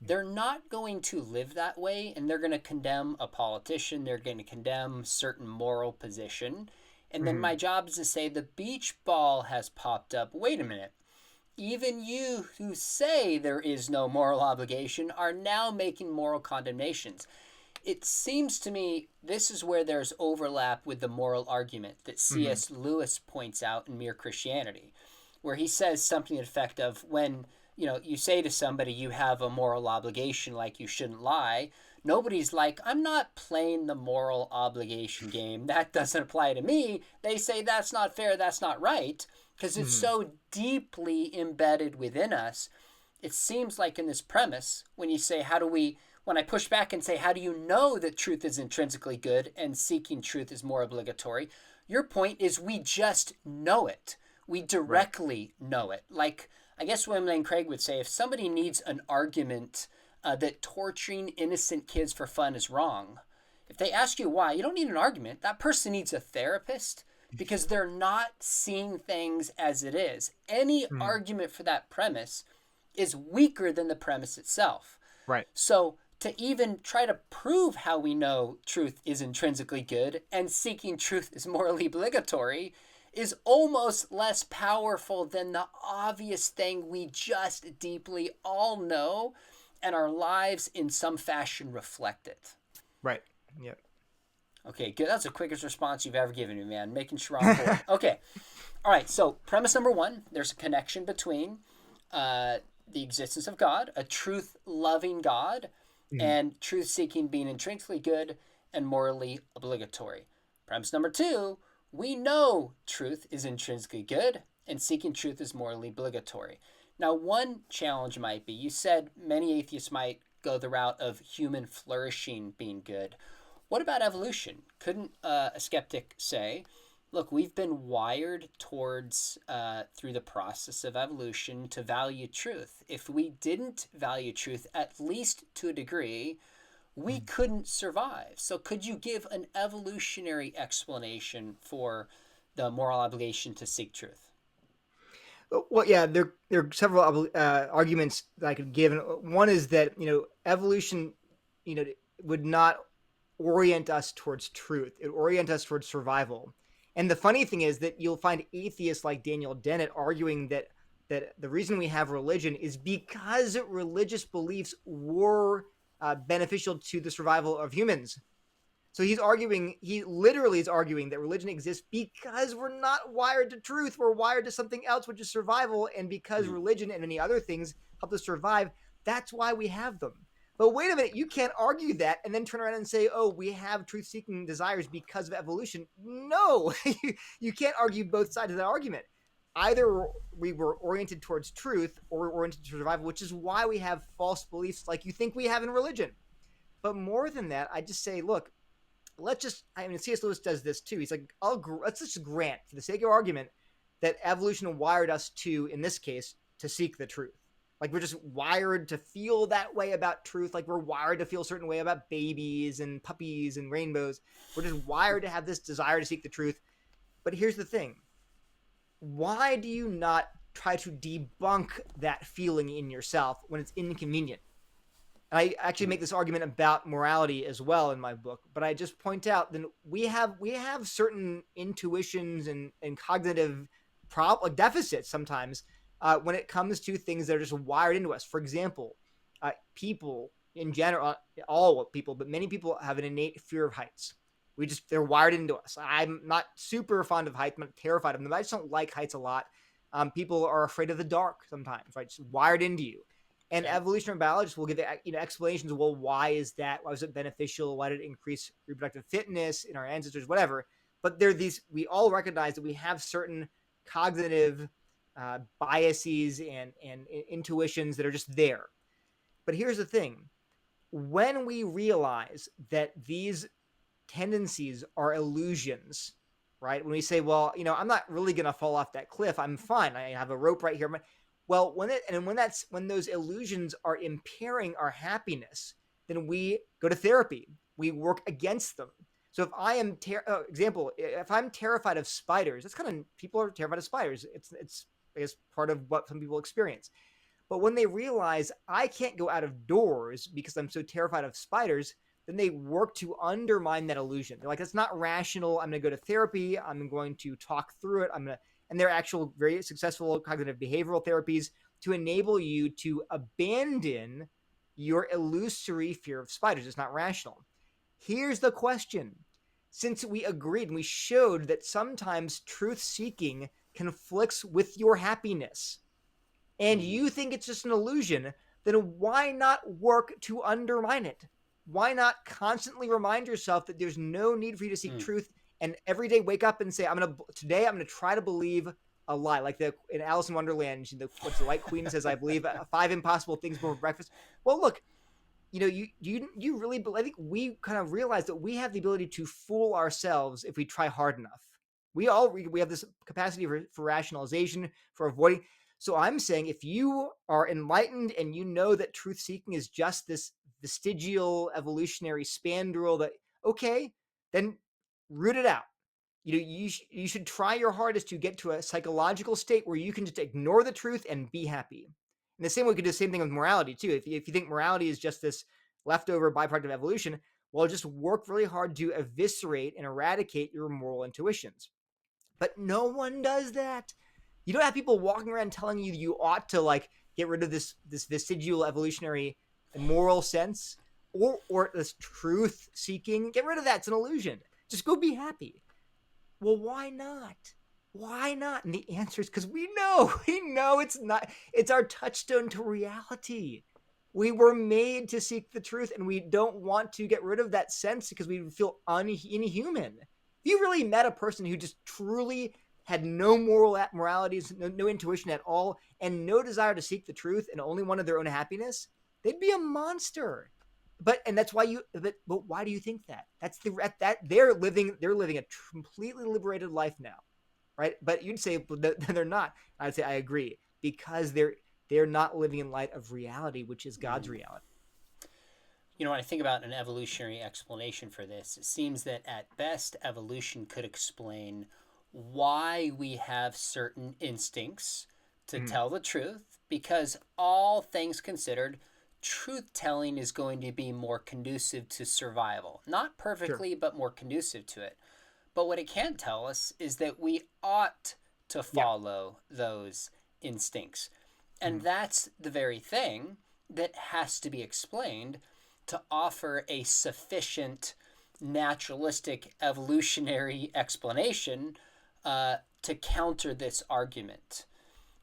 they're not going to live that way, and they're going to condemn a politician. They're going to condemn certain moral position. And then my job is to say the beach ball has popped up. Wait a minute. Even you who say there is no moral obligation are now making moral condemnations. It seems to me this is where there's overlap with the moral argument that C.S. Lewis points out in Mere Christianity, where he says something to the effect of when you say to somebody you have a moral obligation, like you shouldn't lie. Nobody's like, I'm not playing the moral obligation game. That doesn't apply to me. They say that's not fair, that's not right, because it's so deeply embedded within us. It seems like in this premise, when you say, when I push back and say, how do you know that truth is intrinsically good and seeking truth is more obligatory? Your point is we just know it. We directly know it. Like, I guess William Lane Craig would say, if somebody needs an argument that torturing innocent kids for fun is wrong, if they ask you why, you don't need an argument. That person needs a therapist because they're not seeing things as it is. Any argument for that premise is weaker than the premise itself. Right. So to even try to prove how we know truth is intrinsically good and seeking truth is morally obligatory is almost less powerful than the obvious thing we just deeply all know, and our lives in some fashion reflect it. Right. Yep. Okay, good. That's the quickest response you've ever given me, man. Making sure I'm bored. Okay. All right, so premise number one, there's a connection between the existence of God, a truth-loving God, and truth-seeking being intrinsically good and morally obligatory. Premise number two, we know truth is intrinsically good and seeking truth is morally obligatory. Now, one challenge might be you said many atheists might go the route of human flourishing being good. What about evolution? Couldn't a skeptic say, look, we've been wired towards, through the process of evolution, to value truth. If we didn't value truth, at least to a degree, we couldn't survive. So, could you give an evolutionary explanation for the moral obligation to seek truth? Well, yeah, there are several arguments that I could give. And one is that evolution, you know, would not orient us towards truth. It would orient us towards survival. And the funny thing is that you'll find atheists like Daniel Dennett arguing that the reason we have religion is because religious beliefs were beneficial to the survival of humans. So he literally is arguing that religion exists because we're not wired to truth. We're wired to something else, which is survival. And because Mm. religion and many other things help us survive, that's why we have them. But wait a minute, you can't argue that and then turn around and say, oh, we have truth seeking desires because of evolution. No, you can't argue both sides of that argument. Either we were oriented towards truth or we're oriented to survival, which is why we have false beliefs like you think we have in religion. But more than that, I just say, look, C.S. Lewis does this too. He's like, let's just grant, for the sake of argument, that evolution wired us to, in this case, to seek the truth. Like, we're just wired to feel that way about truth. Like, we're wired to feel a certain way about babies and puppies and rainbows. We're just wired to have this desire to seek the truth. But here's the thing. Why do you not try to debunk that feeling in yourself when it's inconvenient? I actually make this argument about morality as well in my book, but I just point out that we have certain intuitions and cognitive deficits sometimes when it comes to things that are just wired into us. For example, people in general, all people, but many people have an innate fear of heights. They're wired into us. I'm not super fond of heights. I'm not terrified of them. I just don't like heights a lot. People are afraid of the dark sometimes, right? It's wired into you. And Okay. evolutionary biologists will give explanations. Well, why is that? Why was it beneficial? Why did it increase reproductive fitness in our ancestors? Whatever. But we all recognize that we have certain cognitive biases and intuitions that are just there. But here's the thing: when we realize that these tendencies are illusions, right? When we say, well, I'm not really going to fall off that cliff. I'm fine. I have a rope right here. Well, when those illusions are impairing our happiness, then we go to therapy. We work against them. So if I am example, if I'm terrified of spiders, that's kind of people are terrified of spiders. It's I guess part of what some people experience. But when they realize I can't go out of doors because I'm so terrified of spiders, then they work to undermine that illusion. They're like, that's not rational. I'm going to go to therapy. I'm going to talk through it. And they're actual very successful cognitive behavioral therapies to enable you to abandon your illusory fear of spiders. It's not rational. Here's the question. Since we agreed and we showed that sometimes truth seeking conflicts with your happiness, and Mm. you think it's just an illusion, then why not work to undermine it? Why not constantly remind yourself that there's no need for you to seek Mm. truth, and every day wake up and say, I'm gonna try to believe a lie, like in Alice in Wonderland, what's the White Queen says, I believe 5 impossible things before breakfast. Well, look, you really, I think we kind of realize that we have the ability to fool ourselves if we try hard enough. We have this capacity for rationalization, for avoiding. So I'm saying, if you are enlightened and you know that truth seeking is just this vestigial evolutionary spandrel, that okay, then root it out. You should try your hardest to get to a psychological state where you can just ignore the truth and be happy. In the same way, we could do the same thing with morality too. If you think morality is just this leftover byproduct of evolution, well, just work really hard to eviscerate and eradicate your moral intuitions. But no one does that. You don't have people walking around telling you ought to get rid of this vestigial evolutionary and moral sense, or this truth seeking. Get rid of that. It's an illusion. Just go be happy. Well, why not? Why not? And the answer is because we know it's not. It's our touchstone to reality. We were made to seek the truth, and we don't want to get rid of that sense because we feel inhuman. If you really met a person who just truly had no moralities, no intuition at all, and no desire to seek the truth and only wanted their own happiness, they'd be a monster. And that's why but why do you think that? That's that they're living a completely liberated life now, right? But you'd say they're not. I'd say I agree, because they're not living in light of reality, which is God's reality. You know, when I think about an evolutionary explanation for this, it seems that at best, evolution could explain why we have certain instincts to Mm-hmm. tell the truth, because all things considered, truth telling is going to be more conducive to survival. Not Sure. perfectly, but more conducive to it. But what it can tell us is that we ought to Yeah. follow those instincts. And Mm-hmm. that's the very thing that has to be explained to offer a sufficient naturalistic evolutionary explanation to counter this argument.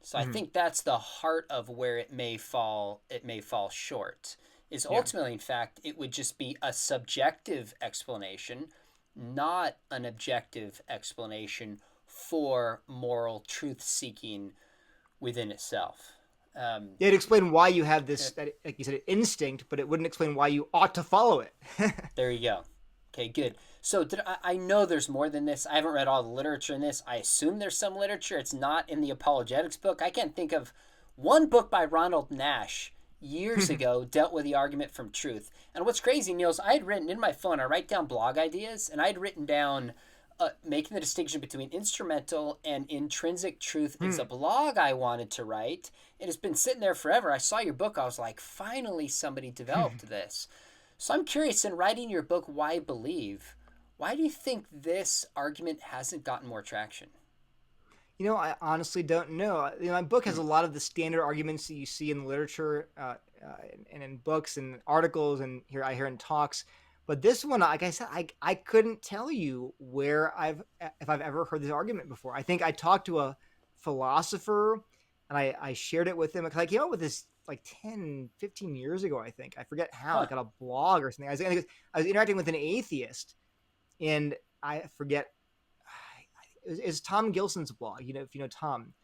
So I Mm-hmm. think that's the heart of where it may fall. It may fall short. Is Yeah. ultimately, in fact, it would just be a subjective explanation, not an objective explanation for moral truth seeking within itself. Um, It'd explain why you have uh, this, that, like you said, instinct, but it wouldn't explain why you ought to follow it. there you go. Okay, good. So I know there's more than this. I haven't read all the literature in this. I assume there's some literature. It's not in the apologetics book. I can't think of one book by Ronald Nash years ago dealt with the argument from truth. And what's crazy, Niels, I had written in my phone, I write down blog ideas, and I had written down making the distinction between instrumental and intrinsic truth is a blog I wanted to write. It has been sitting there forever. I saw your book. I was like, finally, somebody developed this. So I'm curious, in writing your book, Why Believe, why do you think this argument hasn't gotten more traction? I honestly don't know. My book has a lot of the standard arguments that you see in the literature, and in books and articles, and I hear in talks. But this one, like I said, I couldn't tell you where if I've ever heard this argument before. I think I talked to a philosopher, and I shared it with him, because I came up with this like 10, 15 years ago. I think I forget how, Huh. like on a blog or something. I was interacting with an atheist, and I forget, it's Tom Gilson's blog, if you know Tom.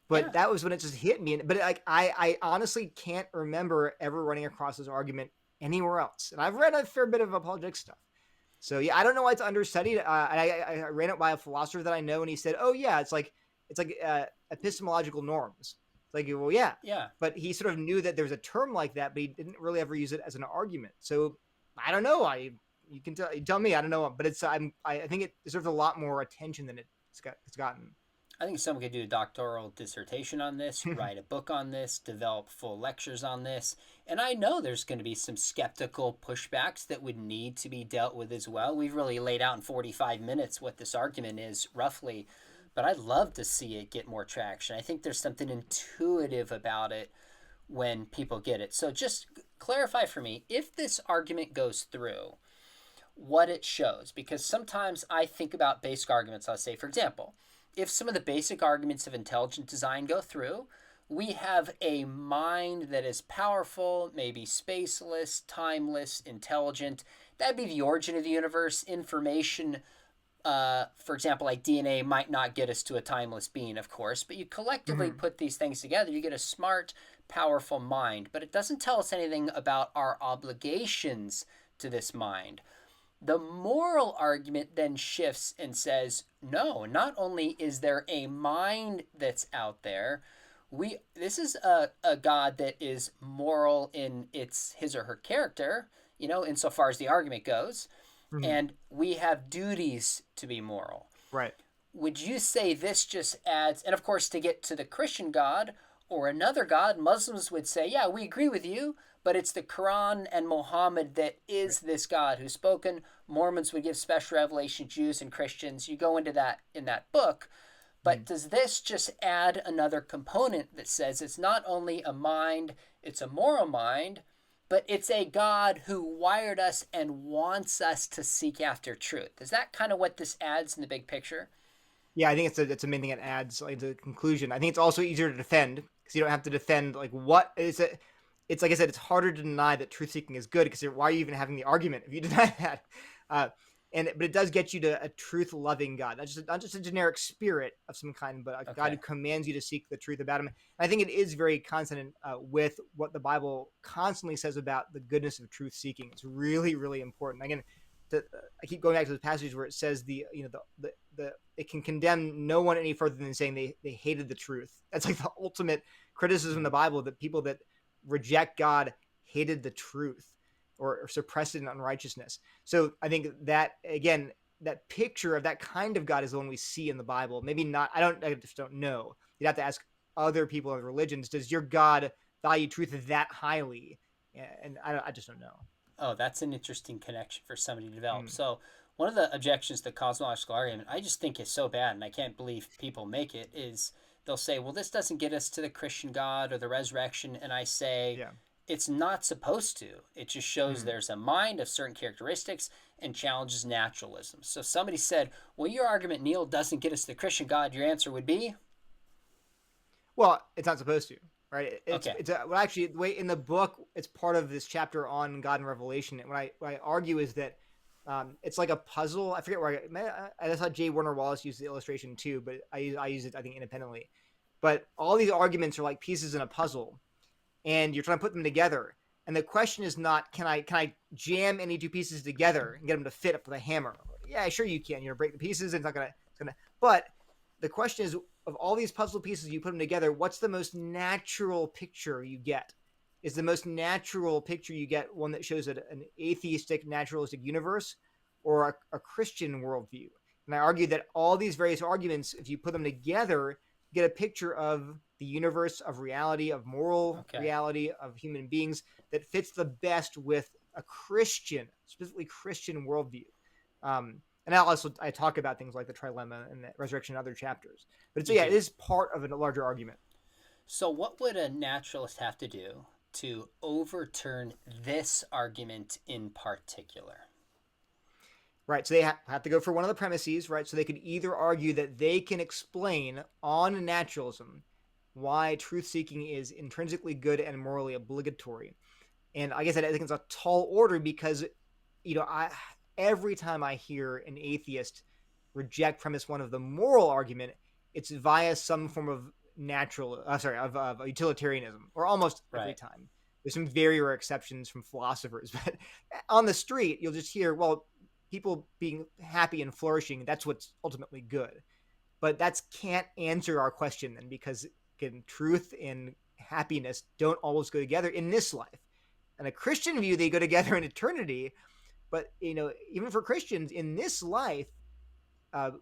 But Yeah. that was when it just hit me. But like I honestly can't remember ever running across this argument anywhere else. And I've read a fair bit of apologetic stuff. So yeah, I don't know why it's understudied. I ran it by a philosopher that I know, and he said, "Oh yeah, it's like epistemological norms." It's like, well, yeah, Yeah. but he sort of knew that there's a term like that, but he didn't really ever use it as an argument. So I don't know. You can tell me. I don't know, but I think it deserves a lot more attention than it's gotten. I think someone could do a doctoral dissertation on this, write a book on this, develop full lectures on this. And I know there's going to be some skeptical pushbacks that would need to be dealt with as well. We've really laid out in 45 minutes what this argument is, roughly. But I'd love to see it get more traction. I think there's something intuitive about it when people get it. So just clarify for me, if this argument goes through, what it shows, because sometimes I think about basic arguments. I'll say, for example, if some of the basic arguments of intelligent design go through, we have a mind that is powerful, maybe spaceless, timeless, intelligent. That'd be the origin of the universe. Information, for example, like DNA, might not get us to a timeless being, of course, but you collectively Mm-hmm. put these things together, you get a smart, powerful mind. But it doesn't tell us anything about our obligations to this mind. The moral argument then shifts and says, no, not only is there a mind that's out there, this is a God that is moral in his or her character, insofar as the argument goes, Mm-hmm. and we have duties to be moral. Right. Would you say this just adds, and of course, to get to the Christian God or another God, Muslims would say, yeah, we agree with you, but it's the Quran and Muhammad that Right. is this God who's spoken. Mormons would give special revelation, Jews and Christians. You go into that in that book. Mm-hmm. But does this just add another component that says it's not only a mind, it's a moral mind, but it's a God who wired us and wants us to seek after truth? Is that kind of what this adds in the big picture? Yeah, I think it's a main thing it adds, like, to the conclusion. I think it's also easier to defend, because you don't have to defend like what is it. It's like I said, it's harder to deny that truth seeking is good, because why are you even having the argument if you deny that? Uh, but it does get you to a truth-loving God, not just a generic spirit of some kind, but a God who Okay. commands you to seek the truth about Him. And I think it is very consonant with what the Bible constantly says about the goodness of truth seeking. It's really, really important. Again, I keep going back to the passage where it says it can condemn no one any further than saying they hated the truth. That's like the ultimate criticism in the Bible, that people that reject God hated the truth or suppressed it in unrighteousness. So I think that, again, that picture of that kind of God is the one we see in the Bible. Maybe not. I just don't know. You'd have to ask other people of religions. Does your God value truth that highly? And I just don't know. Oh, that's an interesting connection for somebody to develop. Hmm. So, one of the objections to the cosmological argument, I just think is so bad, and I can't believe people make it, is they'll say, well, this doesn't get us to the Christian God or the resurrection. And I say, Yeah. it's not supposed to. It just shows Hmm. there's a mind of certain characteristics and challenges naturalism. So, if somebody said, well, your argument, Neil, doesn't get us to the Christian God, your answer would be, Well, it's not supposed to, right? okay, Well, actually, the way in the book, it's part of this chapter on God and Revelation. And what I argue is that it's like a puzzle. I forget where I thought J. Warner Wallace used the illustration too, but I use it, I think, independently. But all these arguments are like pieces in a puzzle, and you're trying to put them together. And the question is not, can I jam any two pieces together and get them to fit up with a hammer? Yeah, sure you can. Break the pieces, and it's gonna. But the question is, of all these puzzle pieces, you put them together, what's the most natural picture you get? Is the most natural picture you get one that shows an atheistic, naturalistic universe, or a Christian worldview? And I argue that all these various arguments, if you put them together, you get a picture of the universe, of reality, of moral okay. reality, of human beings that fits the best with a Christian, specifically Christian worldview. And I talk about things like the trilemma and the resurrection in other chapters. But You yeah, it do. is part of a larger argument. So, what would a naturalist have to do to overturn this argument in particular? Right. So they have to go for one of the premises, right? So they could either argue that they can explain on naturalism why truth seeking is intrinsically good and morally obligatory. And I guess I think it's a tall order because, I every time I hear an atheist reject premise one of the moral argument, it's via some form of of utilitarianism, or almost every Right. time. There's some very rare exceptions from philosophers, but on the street, you'll just hear, well, people being happy and flourishing, that's what's ultimately good. But that can't answer our question then, because again, truth and happiness don't always go together in this life. In a Christian view, they go together in eternity. But even for Christians in this life,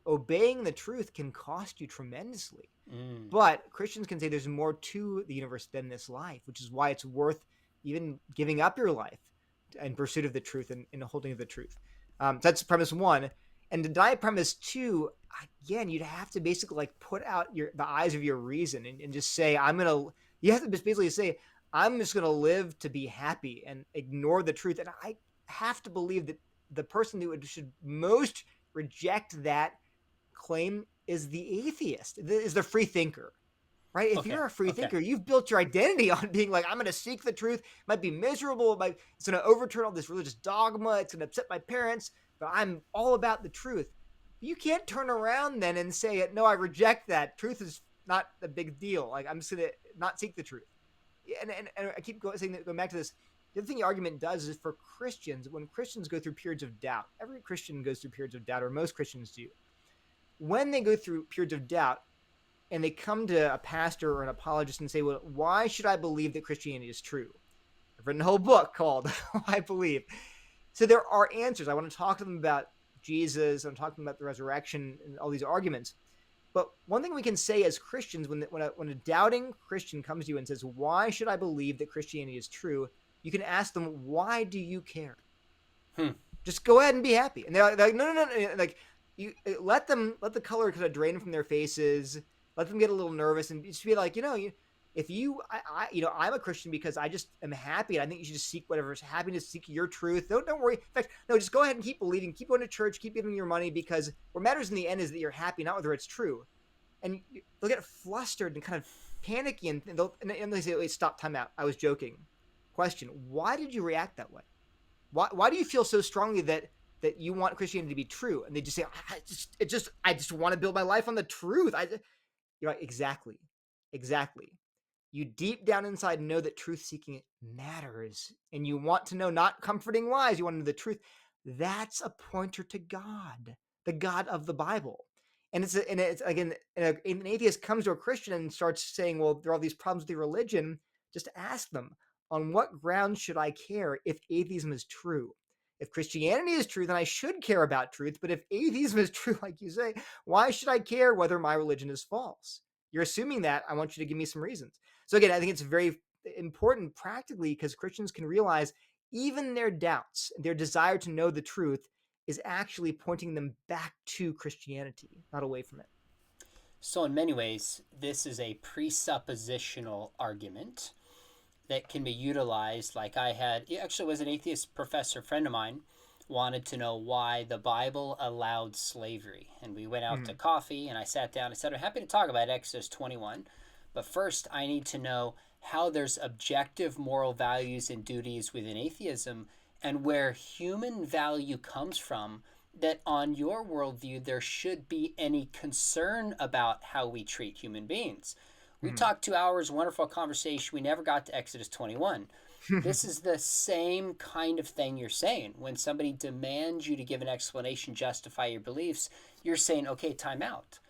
obeying the truth can cost you tremendously. Mm. But Christians can say there's more to the universe than this life, which is why it's worth even giving up your life in pursuit of the truth and in holding of the truth. So that's premise one. And to deny premise two, again, you'd have to basically like put out the eyes of your reason and just say, you have to just basically say, I'm just gonna live to be happy and ignore the truth. And I have to believe that the person who should most reject that claim is the atheist, is the free thinker, right? If Okay. you're a free Okay. thinker, you've built your identity on being like, I'm going to seek the truth. It might be miserable. It's going to overturn all this religious dogma. It's going to upset my parents, but I'm all about the truth. You can't turn around then and say, no, I reject that. Truth is not a big deal. Like, I'm just going to not seek the truth. And I keep going back to this. The other thing the argument does is for Christians, when Christians go through periods of doubt, every Christian goes through periods of doubt, or most Christians do. When they go through periods of doubt and they come to a pastor or an apologist and say, well, why should I believe that Christianity is true? I've written a whole book called I Believe. So there are answers. I want to talk to them about Jesus. I'm talking about the resurrection and all these arguments. But one thing we can say as Christians, when a doubting Christian comes to you and says, why should I believe that Christianity is true? You can ask them, why do you care? Hmm. Just go ahead and be happy. And they're like, no. Like, you let the color kind of drain from their faces. Let them get a little nervous and just be like, I'm a Christian because I just am happy. And I think you should just seek whatever happiness, seek your truth. Don't worry. In fact, no, just go ahead and keep believing, keep going to church, keep giving your money, because what matters in the end is that you're happy, not whether it's true. And they'll get flustered and kind of panicky, and they say, wait, stop, time out. I was joking. Question: why did you react that way? Why do you feel so strongly that that you want Christianity to be true, and they just say, I just want to build my life on the truth. You're like, exactly, exactly. You deep down inside know that truth seeking matters, and you want to know not comforting lies. You want to know the truth. That's a pointer to God, the God of the Bible. And it's again, an atheist comes to a Christian and starts saying, "Well, there are all these problems with your religion." Just ask them, on what grounds should I care if atheism is true? If Christianity is true, then I should care about truth. But if atheism is true, like you say, why should I care whether my religion is false? You're assuming that. I want you to give me some reasons. So again, I think it's very important practically because Christians can realize even their doubts, their desire to know the truth is actually pointing them back to Christianity, not away from it. So, in many ways, this is a presuppositional argument that can be utilized. Like I had, it actually was an atheist professor friend of mine wanted to know why the Bible allowed slavery. And we went out to coffee and I sat down and said, I'm happy to talk about Exodus 21. But first, I need to know how there's objective moral values and duties within atheism and where human value comes from, that on your worldview, there should be any concern about how we treat human beings. We talked 2 hours, wonderful conversation. We never got to Exodus 21. This is the same kind of thing you're saying. When somebody demands you to give an explanation, justify your beliefs, you're saying, okay, time out.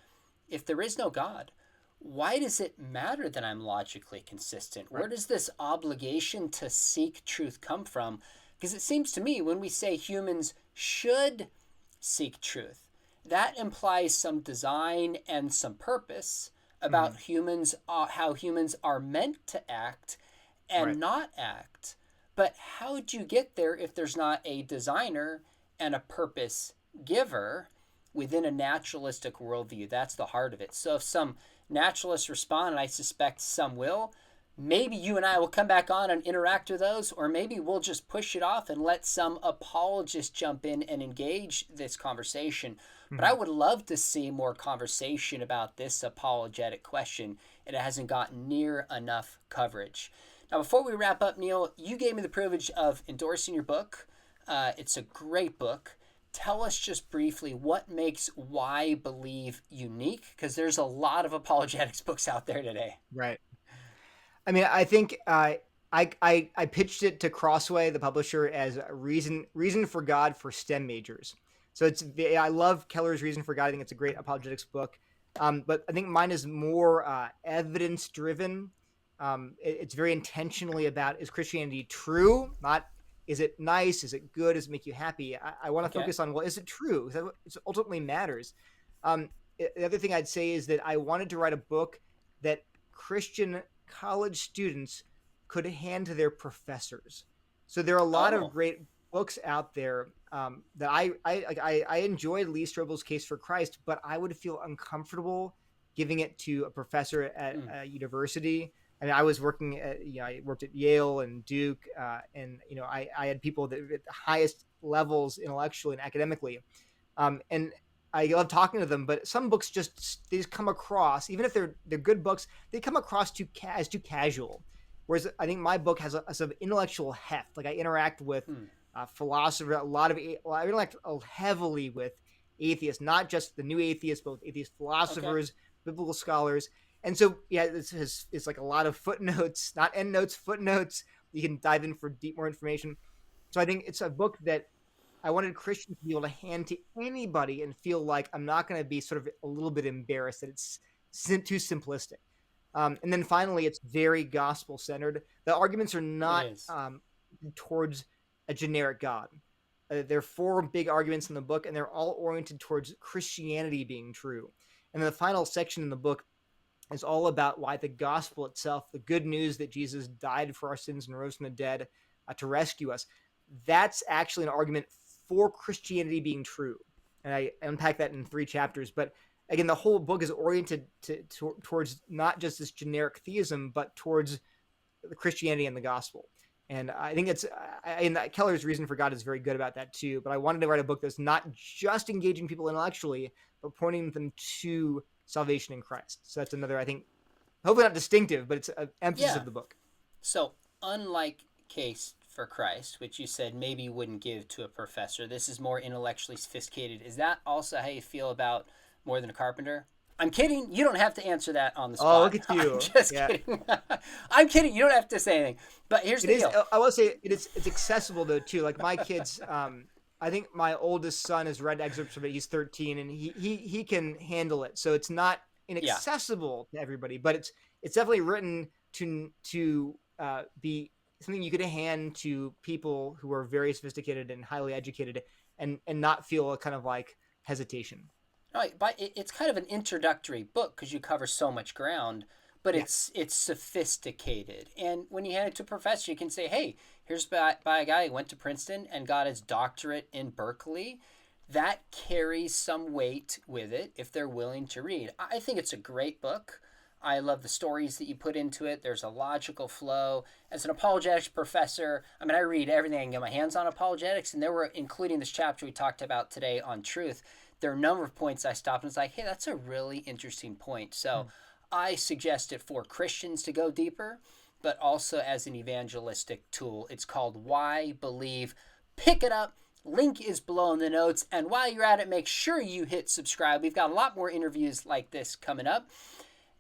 If there is no God, why does it matter that I'm logically consistent? Right. Where does this obligation to seek truth come from? Because it seems to me when we say humans should seek truth, that implies some design and some purpose about humans, how humans are meant to act and not act. But how would you get there if there's not a designer and a purpose giver within a naturalistic worldview? That's the heart of it. So if some naturalists respond, and I suspect some will, maybe you and I will come back on and interact with those, or maybe we'll just push it off and let some apologist jump in and engage this conversation. But I would love to see more conversation about this apologetic question. It hasn't gotten near enough coverage. Now, before we wrap up, Neil, you gave me the privilege of endorsing your book. It's a great book. Tell us just briefly what makes Why Believe unique, because there's a lot of apologetics books out there today. Right. I mean, I think I pitched it to Crossway, the publisher, as a reason for God for STEM majors. So I love Keller's Reason for God. I think it's a great apologetics book. But I think mine is more evidence driven. It's very intentionally about, is Christianity true? Not, is it nice? Is it good? Does it make you happy? I want to focus on, well, is it true? That ultimately matters. The other thing I'd say is that I wanted to write a book that Christian college students could hand to their professors. So there are a lot of great books out there that I enjoyed Lee Strobel's Case for Christ, but I would feel uncomfortable giving it to a professor at a university. I mean, I was working at, I worked at Yale and Duke, and I had people that at the highest levels intellectually and academically, and I love talking to them. But some books they just come across, even if they're good books, they come across as too casual. Whereas I think my book has a sort of intellectual heft. Like I interact with philosophers, I interact heavily with atheists, not just the new atheists, but with atheist philosophers, biblical scholars. And so, yeah, it's like a lot of footnotes, not endnotes, footnotes. You can dive in for more information. So I think it's a book that I wanted Christians to be able to hand to anybody and feel like I'm not going to be sort of a little bit embarrassed that it's too simplistic. And then finally, it's very gospel-centered. The arguments are not towards a generic God. There are 4 big arguments in the book, and they're all oriented towards Christianity being true. And then the final section in the book is all about why the gospel itself, the good news that Jesus died for our sins and rose from the dead to rescue us, that's actually an argument for Christianity being true. And I unpack that in 3 chapters. But again, the whole book is oriented towards not just this generic theism, but towards the Christianity and the gospel. And I think Keller's Reason for God is very good about that too. But I wanted to write a book that's not just engaging people intellectually, but pointing them to salvation in Christ. So that's another, I think, hopefully not distinctive, but it's an emphasis of the book. So unlike Case for Christ, which you said maybe you wouldn't give to a professor. This is more intellectually sophisticated. Is that also how you feel about More Than a Carpenter? I'm kidding. You don't have to answer that on the Oh, spot. look at I'm you. just Yeah. kidding. I'm kidding. You don't have to say anything. But here's It the is. deal. I will say it's accessible though too. Like my kids, I think my oldest son has read excerpts of it. He's 13, and he can handle it. So it's not Yeah. inaccessible to everybody, but it's definitely written to be something you could hand to people who are very sophisticated and highly educated, and not feel a kind of like hesitation. Right, but it's kind of an introductory book because you cover so much ground, but Yeah. it's sophisticated. And when you hand it to a professor, you can say, "Hey, here's by a guy who went to Princeton and got his doctorate in Berkeley." That carries some weight with it if they're willing to read. I think it's a great book. I love the stories that you put into it. There's a logical flow. As an apologetics professor, I mean, I read everything I can get my hands on apologetics, and there were, including this chapter we talked about today on truth, there are a number of points I stopped and was like, hey, that's a really interesting point. So I suggest it for Christians to go deeper, but also as an evangelistic tool. It's called Why Believe. Pick it up. Link is below in the notes. And while you're at it, make sure you hit subscribe. We've got a lot more interviews like this coming up.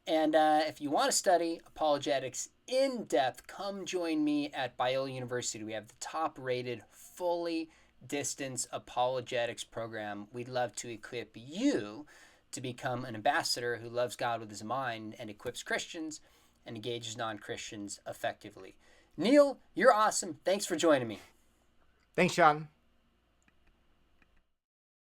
And if you want to study apologetics in depth, come join me at Biola University. We have the top rated, fully distance apologetics program. We'd love to equip you to become an ambassador who loves God with his mind and equips Christians and engages non-Christians effectively. Neil, you're awesome. Thanks for joining me. Thanks, Sean.